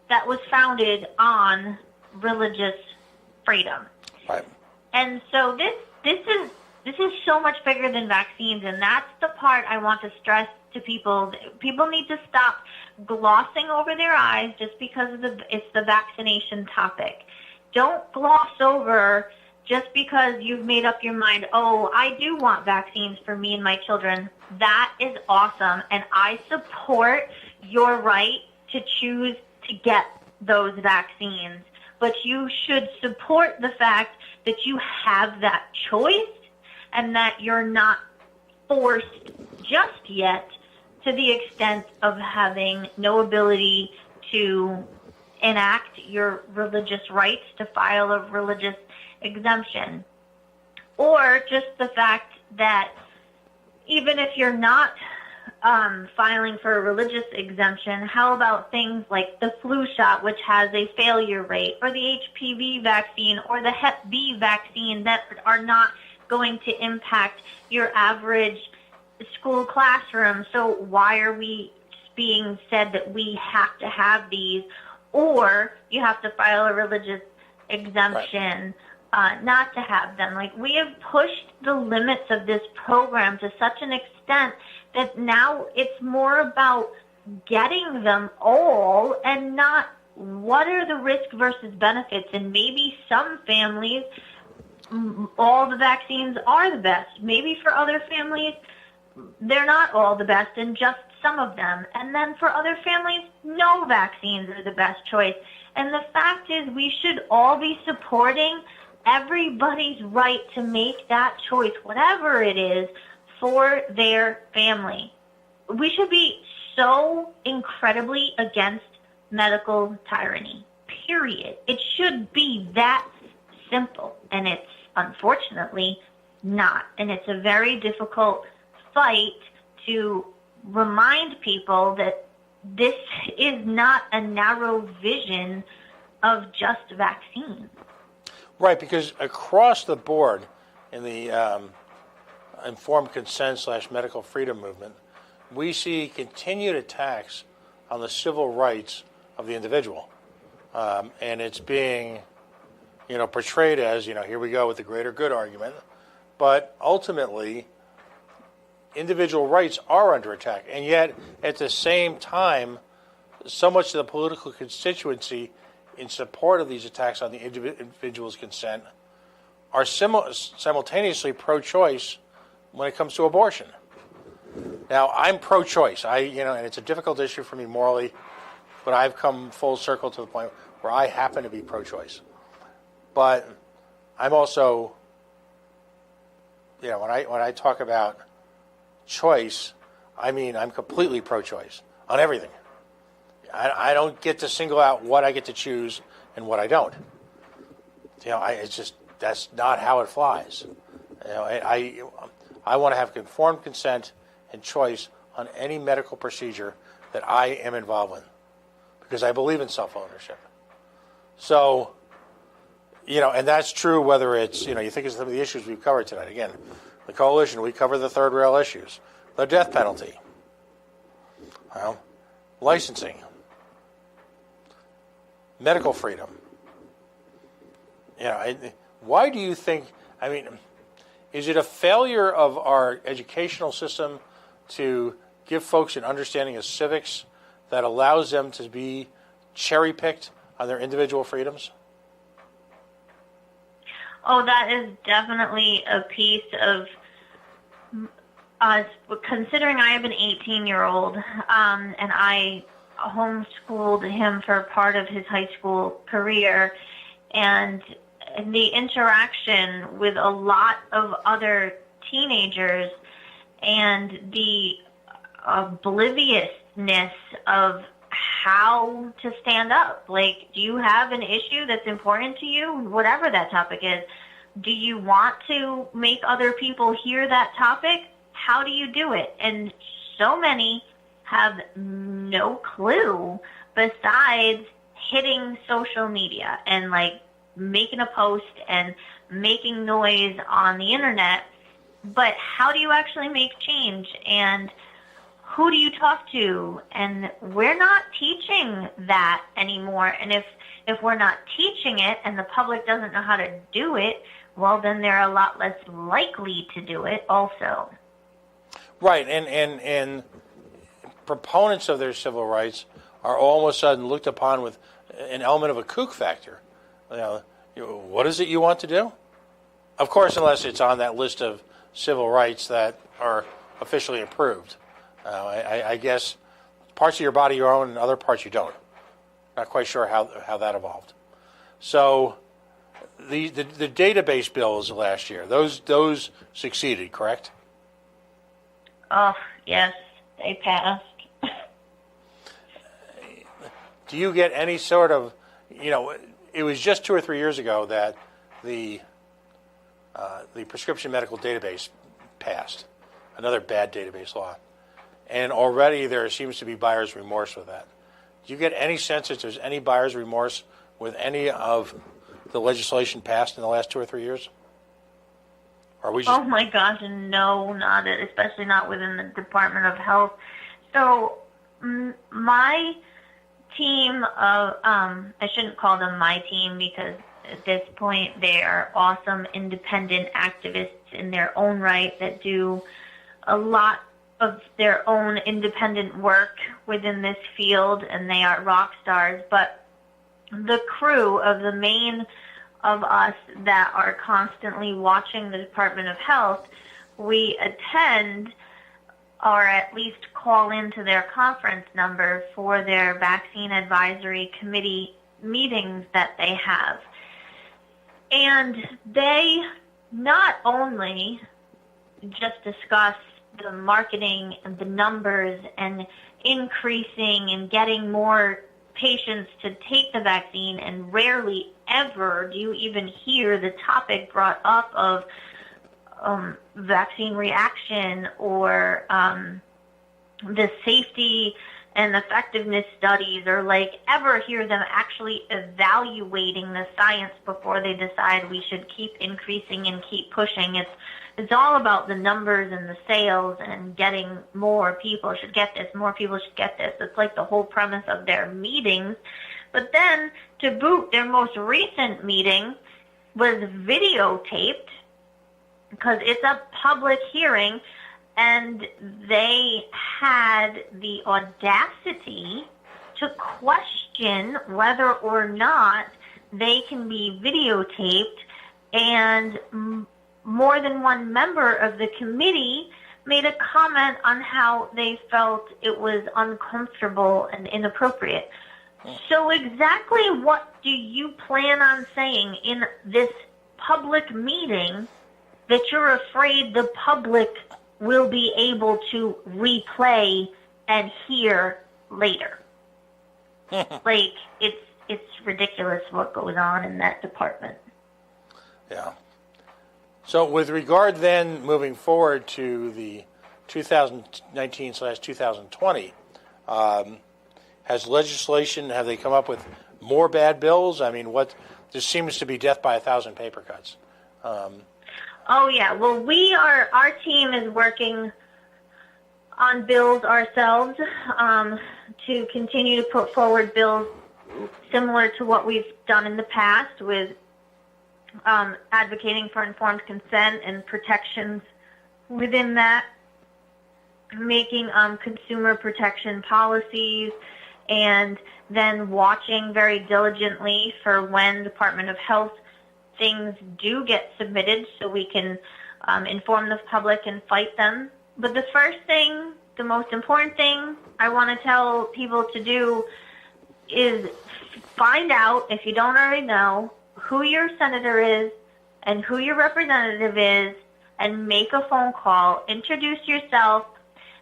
that was founded on religious freedom. Right. And so this is so much bigger than vaccines, and that's the part I want to stress to people. People need to stop glossing over their eyes just because it's the vaccination topic. Don't gloss over just because you've made up your mind, oh, I do want vaccines for me and my children. That is awesome, and I support your right to choose to get those vaccines. But you should support the fact that you have that choice and that you're not forced just yet to the extent of having no ability to enact your religious rights to file a religious exemption. Or just the fact that even if you're not filing for a religious exemption, how about things like the flu shot, which has a failure rate, or the HPV vaccine, or the Hep B vaccine that are not going to impact your average school classroom? So why are we being said that we have to have these, or you have to file a religious exemption not to have them. Like, we have pushed the limits of this program to such an extent that now it's more about getting them all and not what are the risk versus benefits. And maybe some families, all the vaccines are the best. Maybe for other families, they're not all the best and just some of them. And then for other families, no vaccines are the best choice. And the fact is, we should all be supporting everybody's right to make that choice, whatever it is, for their family. We should be so incredibly against medical tyranny, period. It should be that simple, and it's unfortunately not. And it's a very difficult fight to remind people that this is not a narrow vision of just vaccines. Right, because across the board in the informed consent / medical freedom movement, we see continued attacks on the civil rights of the individual. And it's being, portrayed as, here we go with the greater good argument. But ultimately, individual rights are under attack. And yet, at the same time, so much of the political constituency in support of these attacks on the individual's consent are simultaneously pro-choice when it comes to abortion. Now, I'm pro-choice. And it's a difficult issue for me morally, but I've come full circle to the point where I happen to be pro-choice. But I'm also, when I talk about choice, I mean I'm completely pro-choice on everything. I don't get to single out what I get to choose and what I don't. It's just, that's not how it flies. I want to have informed consent and choice on any medical procedure that I am involved in, because I believe in self-ownership. So, and that's true whether it's, you think of some of the issues we've covered tonight. Again, the coalition, we cover the third rail issues, the death penalty, licensing, medical freedom. Why do you think, is it a failure of our educational system to give folks an understanding of civics that allows them to be cherry-picked on their individual freedoms? Oh, that is definitely a piece of us. Considering I have an 18-year-old, and I homeschooled him for part of his high school career, and the interaction with a lot of other teenagers and the obliviousness of how to stand up. Like, do you have an issue that's important to you? Whatever that topic is. Do you want to make other people hear that topic? How do you do it? And so many have no clue besides hitting social media and making a post and making noise on the internet. But how do you actually make change? And who do you talk to? And we're not teaching that anymore. And if we're not teaching it and the public doesn't know how to do it, well, then they're a lot less likely to do it also. Right, and proponents of their civil rights are all of a sudden looked upon with an element of a kook factor. What is it you want to do? Of course, unless it's on that list of civil rights that are officially approved. I guess parts of your body you own and other parts you don't. Not quite sure how that evolved. So the database bills last year, those succeeded, correct? Oh, yes, they passed. Do you get any sort of, it was just 2 or 3 years ago that the prescription medical database passed, another bad database law. And already there seems to be buyer's remorse with that. Do you get any sense that there's any buyer's remorse with any of the legislation passed in the last 2 or 3 years? Or are we just... Oh my gosh, no, not it, especially not within the Department of Health. So my team of, I shouldn't call them my team because at this point. They are awesome independent activists in their own right that do a lot of their own independent work within this field, and they are rock stars. But the crew of the main of us that are constantly watching the Department of Health, we attend or at least call into their conference number for their vaccine advisory committee meetings that they have. And they not only just discuss the marketing and the numbers and increasing and getting more patients to take the vaccine, and rarely ever do you even hear the topic brought up of vaccine reaction or the safety and effectiveness studies, or like ever hear them actually evaluating the science before they decide we should keep increasing and keep pushing. It's all about the numbers and the sales and getting more people should get this, more people should get this. It's like the whole premise of their meetings. But then, to boot, their most recent meeting was videotaped because it's a public hearing, and they had the audacity to question whether or not they can be videotaped, and more than one member of the committee made a comment on how they felt it was uncomfortable and inappropriate. So exactly what do you plan on saying in this public meeting that you're afraid the public will be able to replay and hear later? Like, it's ridiculous what goes on in that department. Yeah. So with regard then moving forward to the 2019/2020, has legislation, have they come up with more bad bills? I mean, there seems to be death by 1,000 paper cuts. Oh, yeah. Well, our team is working on bills ourselves to continue to put forward bills similar to what we've done in the past with advocating for informed consent and protections within that, making consumer protection policies, and then watching very diligently for when Department of Health things do get submitted so we can inform the public and fight them. But the first thing, the most important thing I want to tell people to do is find out, if you don't already know, who your senator is and who your representative is, and make a phone call, introduce yourself,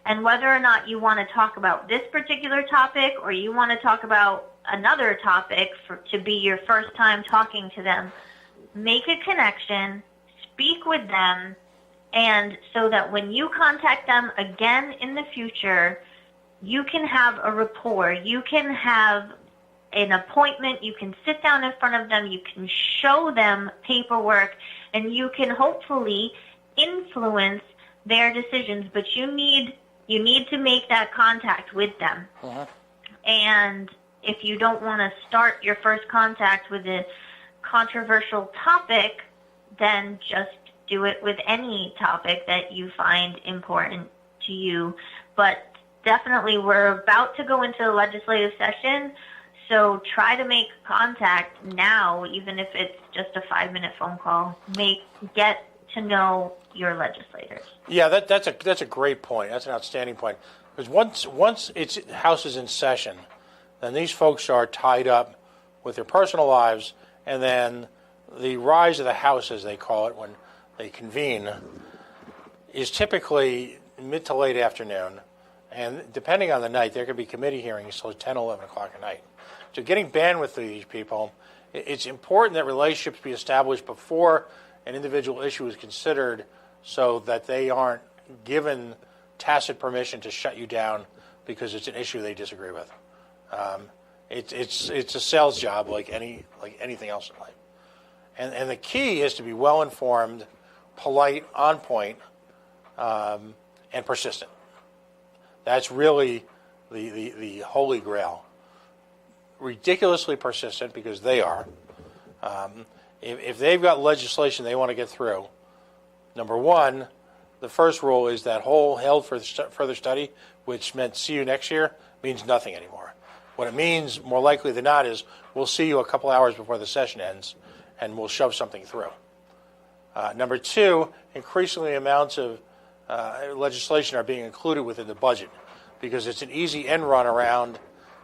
and whether or not you want to talk about this particular topic or you want to talk about another topic to be your first time talking to them, make a connection, speak with them, and so that when you contact them again in the future, you can have a rapport, you can have an appointment, you can sit down in front of them, you can show them paperwork, and you can hopefully influence their decisions. But you need to make that contact with them. Uh-huh. And if you don't want to start your first contact with a controversial topic, then just do it with any topic that you find important to you. But definitely, we're about to go into the legislative session, so try to make contact now, even if it's just a 5-minute phone call. Get to know your legislators. Yeah, that's a great point. That's an outstanding point. Because once House is in session, then these folks are tied up with their personal lives, and then the rise of the House, as they call it, when they convene, is typically mid to late afternoon. And depending on the night, there could be committee hearings till 10, 11 o'clock at night. So getting bandwidth to these people, it's important that relationships be established before an individual issue is considered, so that they aren't given tacit permission to shut you down because it's an issue they disagree with. It's a sales job like anything else in life. And the key is to be well informed, polite, on point, and persistent. That's really the holy grail. Ridiculously persistent, because they are, If they've got legislation they want to get through, number one, the first rule is that whole held for further study, which meant see you next year, means nothing anymore. What it means, more likely than not, is we'll see you a couple hours before the session ends, and we'll shove something through. Number two, increasingly amounts of legislation are being included within the budget because it's an easy end run around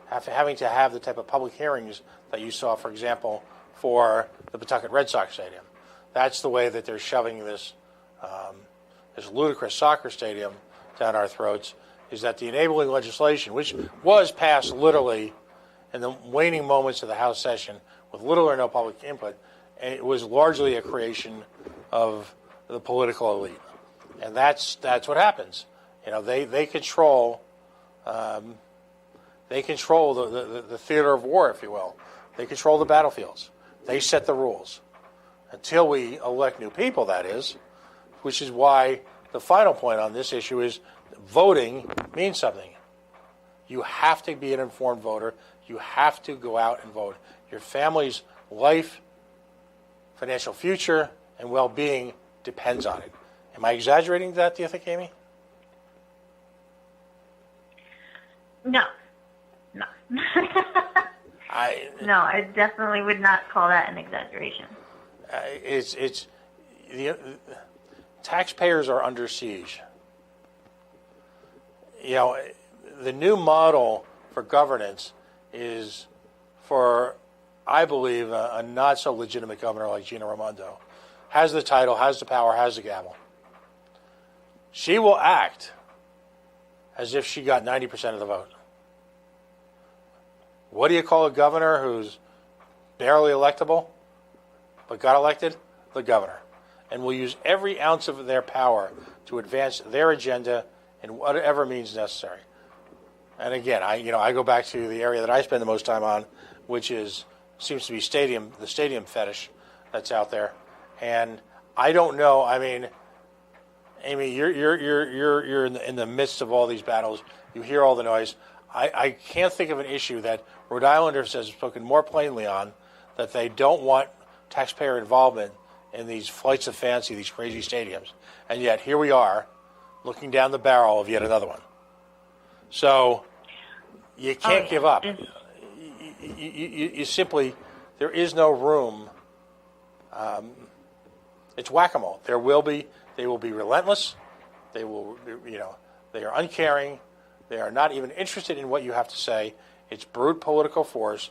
having to have the type of public hearings that you saw, for example, for the Pawtucket Red Sox Stadium. That's the way that they're shoving this ludicrous soccer stadium down our throats, is that the enabling legislation, which was passed literally in the waning moments of the House session with little or no public input, it was largely a creation of the political elite. And that's what happens. They control the theater of war, if you will. They control the battlefields. They set the rules. Until we elect new people, that is, which is why the final point on this issue is voting means something. You have to be an informed voter. You have to go out and vote. Your family's life, financial future, and well-being depends on it. Am I exaggerating that, do you think, Aimee? No. No, I definitely would not call that an exaggeration. Taxpayers are under siege. The new model for governance is for, I believe, a not so legitimate governor like Gina Raimondo. Has the title, has the power, has the gavel. She will act as if she got 90% of the vote. What do you call a governor who's barely electable but got elected? The governor. And will use every ounce of their power to advance their agenda in whatever means necessary. And again, I go back to the area that I spend the most time on, which seems to be the stadium fetish that's out there. And I don't know. I mean, Aimee, you're in the midst of all these battles. You hear all the noise. I can't think of an issue that Rhode Islanders have spoken more plainly on, that they don't want taxpayer involvement in these flights of fancy, these crazy stadiums. And yet here we are, looking down the barrel of yet another one. So you can't give up. You simply, there is no room. It's whack-a-mole. They will be relentless. They will, they are uncaring. They are not even interested in what you have to say. It's brute political force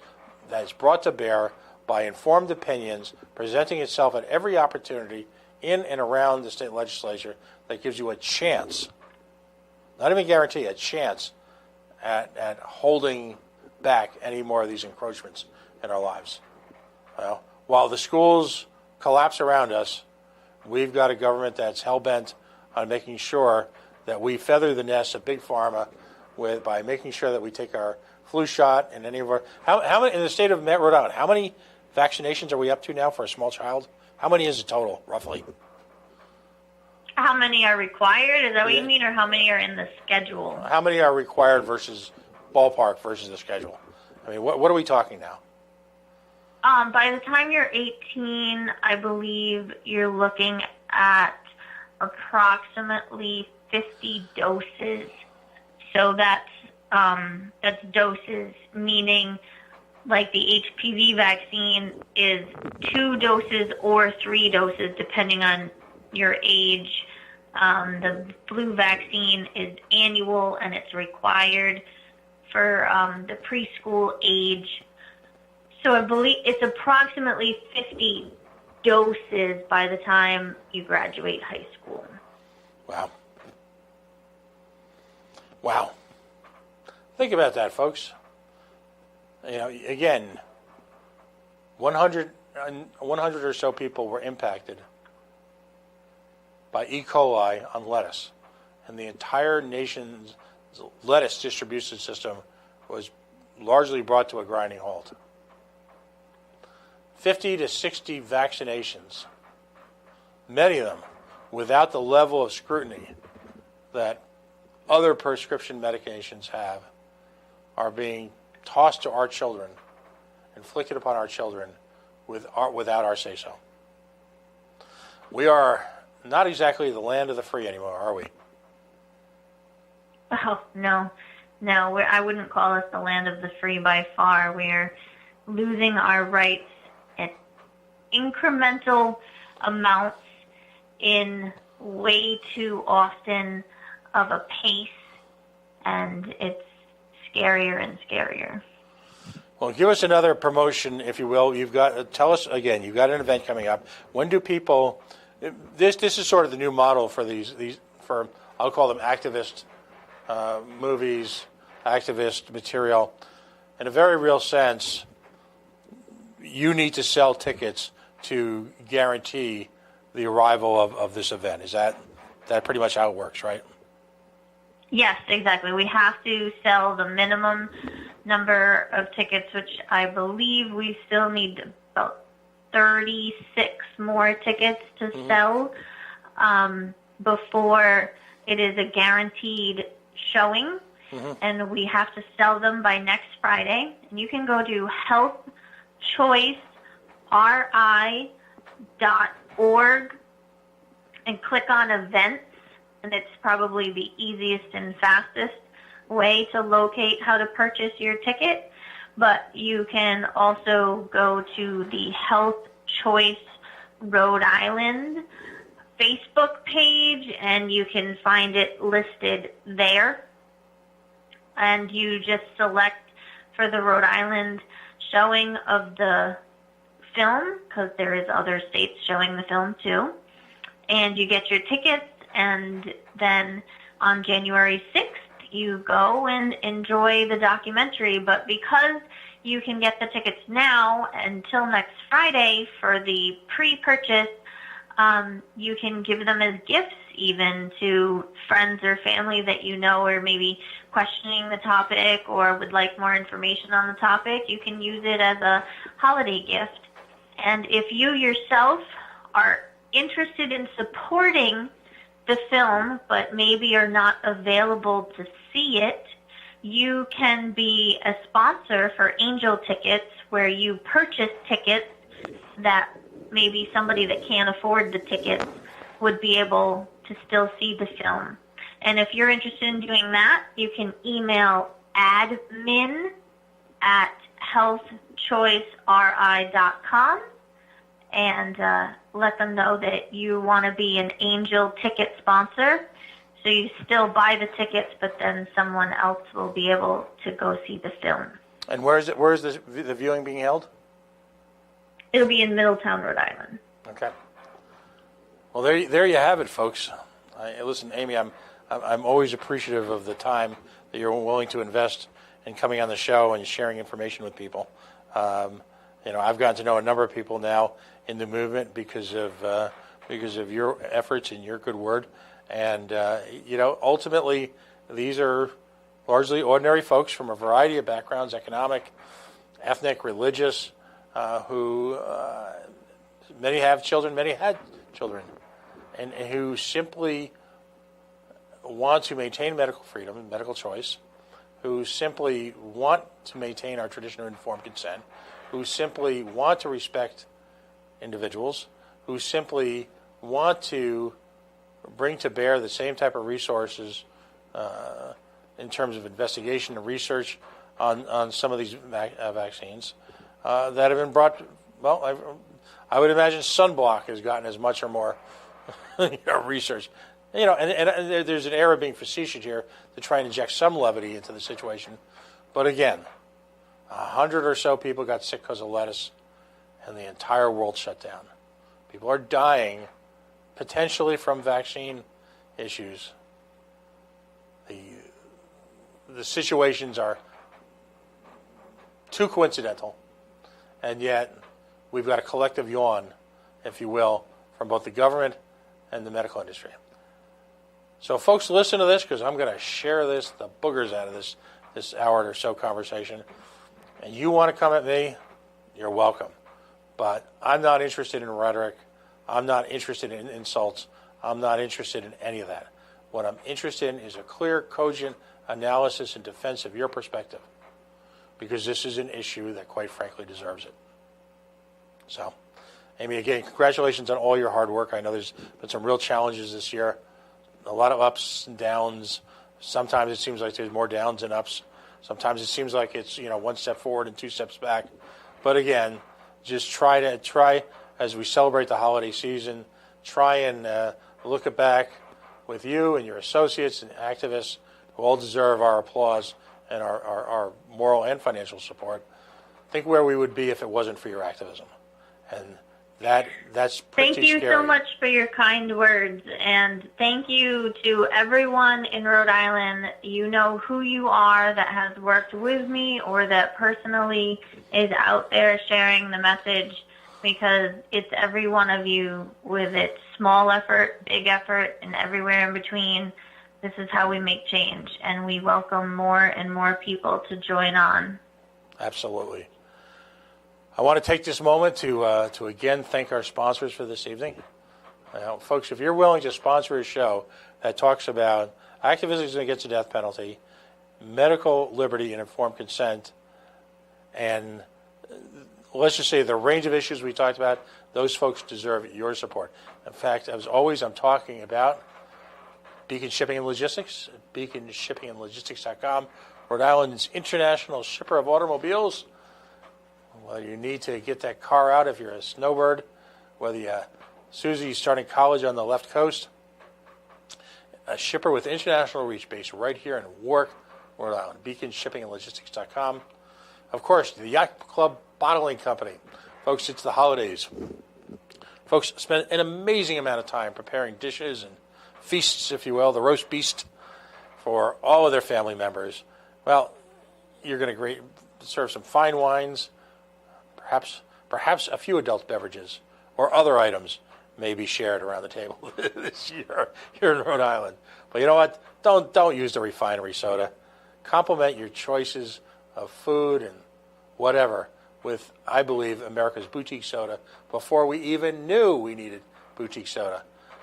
that is brought to bear by informed opinions, presenting itself at every opportunity in and around the state legislature that gives you a chance, not even guarantee, a chance at holding back any more of these encroachments in our lives. While the schools collapse around us, we've got a government that's hell-bent on making sure that we feather the nest of big pharma by making sure that we take our flu shot and any of our... How many in the state of Rhode Island, how many vaccinations are we up to now for a small child? How many is it total, roughly? How many are required? Is that what you mean, or how many are in the schedule? How many are required versus ballpark versus the schedule? I mean, what are we talking now? By the time you're 18, I believe you're looking at approximately 50 doses. So that's doses, meaning like the HPV vaccine is 2 doses or 3 doses, depending on your age. The flu vaccine is annual, and it's required for the preschool age. So I believe it's approximately 50 doses by the time you graduate high school. Wow. Wow. Think about that, folks. Again, 100 or so people were impacted by E. coli on lettuce, and the entire nation's lettuce distribution system was largely brought to a grinding halt. 50 to 60 vaccinations, many of them without the level of scrutiny that other prescription medications have, are being tossed to our children, inflicted upon our children, without our say-so. We are not exactly the land of the free anymore, are we? Oh, no. No, I wouldn't call us the land of the free by far. We're losing our rights at incremental amounts in way too often of a pace, and it's scarier and scarier. Well, give us another promotion, if you will. Tell us again. You've got an event coming up. When do people? This is sort of the new model for these for, I'll call them activist movies, activist material. In a very real sense, you need to sell tickets to guarantee the arrival of this event. Is that pretty much how it works, right? Yes, exactly. We have to sell the minimum number of tickets, which I believe we still need about 36 more tickets to sell before it is a guaranteed showing. And we have to sell them by next Friday. And you can go to healthchoiceroi.org and click on events, and it's probably the easiest and fastest way to locate how to purchase your ticket. But you can also go to the Health Choice Rhode Island Facebook page, and you can find it listed there. And you just select for the Rhode Island showing of the film, because there is other states showing the film too. And you get your tickets, and then on January 6th, you go and enjoy the documentary. But because you can get the tickets now until next Friday for the pre-purchase, you can give them as gifts even to friends or family that you know are maybe questioning the topic or would like more information on the topic. You can use it as a holiday gift. And if you yourself are interested in supporting the film but maybe are not available to see it, you can be a sponsor for Angel Tickets, where you purchase tickets that maybe somebody that can't afford the tickets would be able to still see the film. And if you're interested in doing that, you can email admin@healthchoiceroi.com and let them know that you want to be an Angel ticket sponsor. So you still buy the tickets, but then someone else will be able to go see the film. And where is it? Where is the viewing being held? It'll be in Middletown, Rhode Island. Okay. Well, there you have it, folks. Listen, Aimee, I'm always appreciative of the time that you're willing to invest in coming on the show and sharing information with people. I've gotten to know a number of people now in the movement because of your efforts and your good word. And ultimately, these are largely ordinary folks from a variety of backgrounds: economic, ethnic, religious, who many have children, many had children, and who simply want to maintain medical freedom and medical choice, who simply want to maintain our tradition of informed consent, who simply want to respect individuals, who simply want to bring to bear the same type of resources in terms of investigation and research on some of these vaccines that have been brought. Well, I would imagine sunblock has gotten as much or more research. And there's an air of being facetious here to try and inject some levity into the situation. But again, 100 or so people got sick because of lettuce, and the entire world shut down. People are dying, potentially from vaccine issues. The situations are too coincidental, and yet we've got a collective yawn, if you will, from both the government and the medical industry. So folks, listen to this, because I'm going to share the boogers out of this hour or so conversation. And you want to come at me, you're welcome. But I'm not interested in rhetoric. I'm not interested in insults. I'm not interested in any of that. What I'm interested in is a clear, cogent analysis and defense of your perspective, because this is an issue that, quite frankly, deserves it. So, Aimee, again, congratulations on all your hard work. I know there's been some real challenges this year, a lot of ups and downs. Sometimes it seems like there's more downs than ups. Sometimes it seems like it's, one step forward and 2 steps back. But again, just try as we celebrate the holiday season, try and look it back with you and your associates and activists who all deserve our applause and our moral and financial support. Think where we would be if it wasn't for your activism. And that's pretty Thank you scary. so much for your kind words, and thank you to everyone in Rhode Island. You know who you are that has worked with me or that personally is out there sharing the message, because it's every one of you with its small effort, big effort, and everywhere in between. This is how we make change, and we welcome more and more people to join on. Absolutely. I want to take this moment to again thank our sponsors for this evening. Folks, if you're willing to sponsor a show that talks about activism against the death penalty, medical liberty and informed consent, and let's just say the range of issues we talked about, those folks deserve your support. In fact, as always, I'm talking about Beacon Shipping and Logistics, beaconshippingandlogistics.com, Rhode Island's international shipper of automobiles. Whether you need to get that car out if you're a snowbird, whether Susie's starting college on the left coast, a shipper with international reach based right here in Warwick, Rhode Island, beaconshippingandlogistics.com. Of course, the Yacht Club Bottling Company. Folks, it's the holidays. Folks spend an amazing amount of time preparing dishes and feasts, if you will, the roast beast for all of their family members. Well, you're going to serve some fine wines, perhaps a few adult beverages or other items may be shared around the table this year here in Rhode Island. But you know what? Don't use the refinery soda. Complement your choices of food and whatever with, I believe, America's boutique soda before we even knew we needed boutique soda.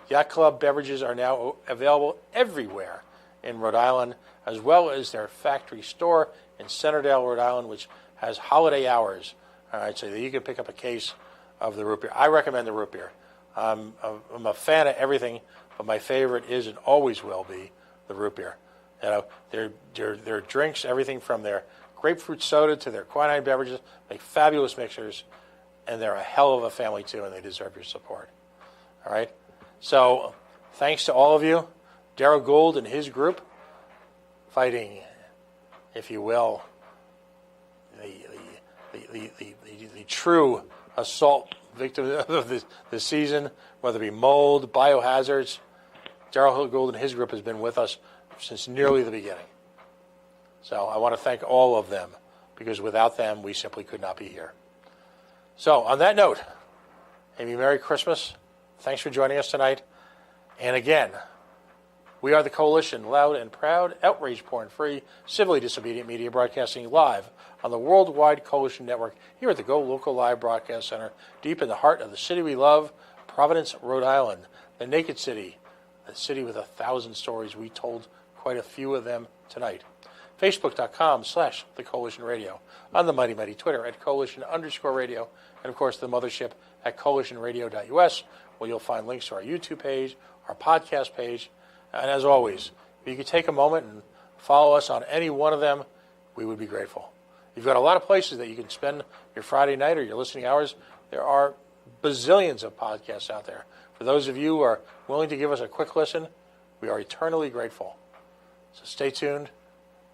Yacht Club beverages are now available everywhere in Rhode Island, as well as their factory store in Centerdale, Rhode Island, which has holiday hours. All right, so that you can pick up a case of the root beer. I recommend the root beer. I'm a fan of everything, but my favorite is and always will be the root beer. Their drinks, everything from their grapefruit soda to their quinine beverages, make fabulous mixers, and they're a hell of a family too, and they deserve your support. All right, so thanks to all of you. Darryl Gould and his group fighting, if you will, the true assault victim of the season, whether it be mold, biohazards. Darryl Gould and his group has been with us since nearly the beginning. So I want to thank all of them, because without them, we simply could not be here. So on that note, Aimee, Merry Christmas. Thanks for joining us tonight. And again, we are the Coalition, loud and proud, outrage porn-free, civilly disobedient media broadcasting live on the Worldwide Coalition Network here at the Go Local Live Broadcast Center, deep in the heart of the city we love, Providence, Rhode Island, the naked city, a city with 1,000 stories. We told quite a few of them tonight. Facebook.com/The Coalition Radio, on the mighty Twitter at Coalition_radio, and of course the mothership at coalitionradio.us, where you'll find links to our YouTube page, our podcast page, and as always, if you could take a moment and follow us on any one of them, we would be grateful. You've got a lot of places that you can spend your Friday night or your listening hours. There are bazillions of podcasts out there. For those of you who are willing to give us a quick listen, we are eternally grateful. So stay tuned.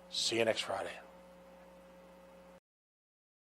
See you next Friday.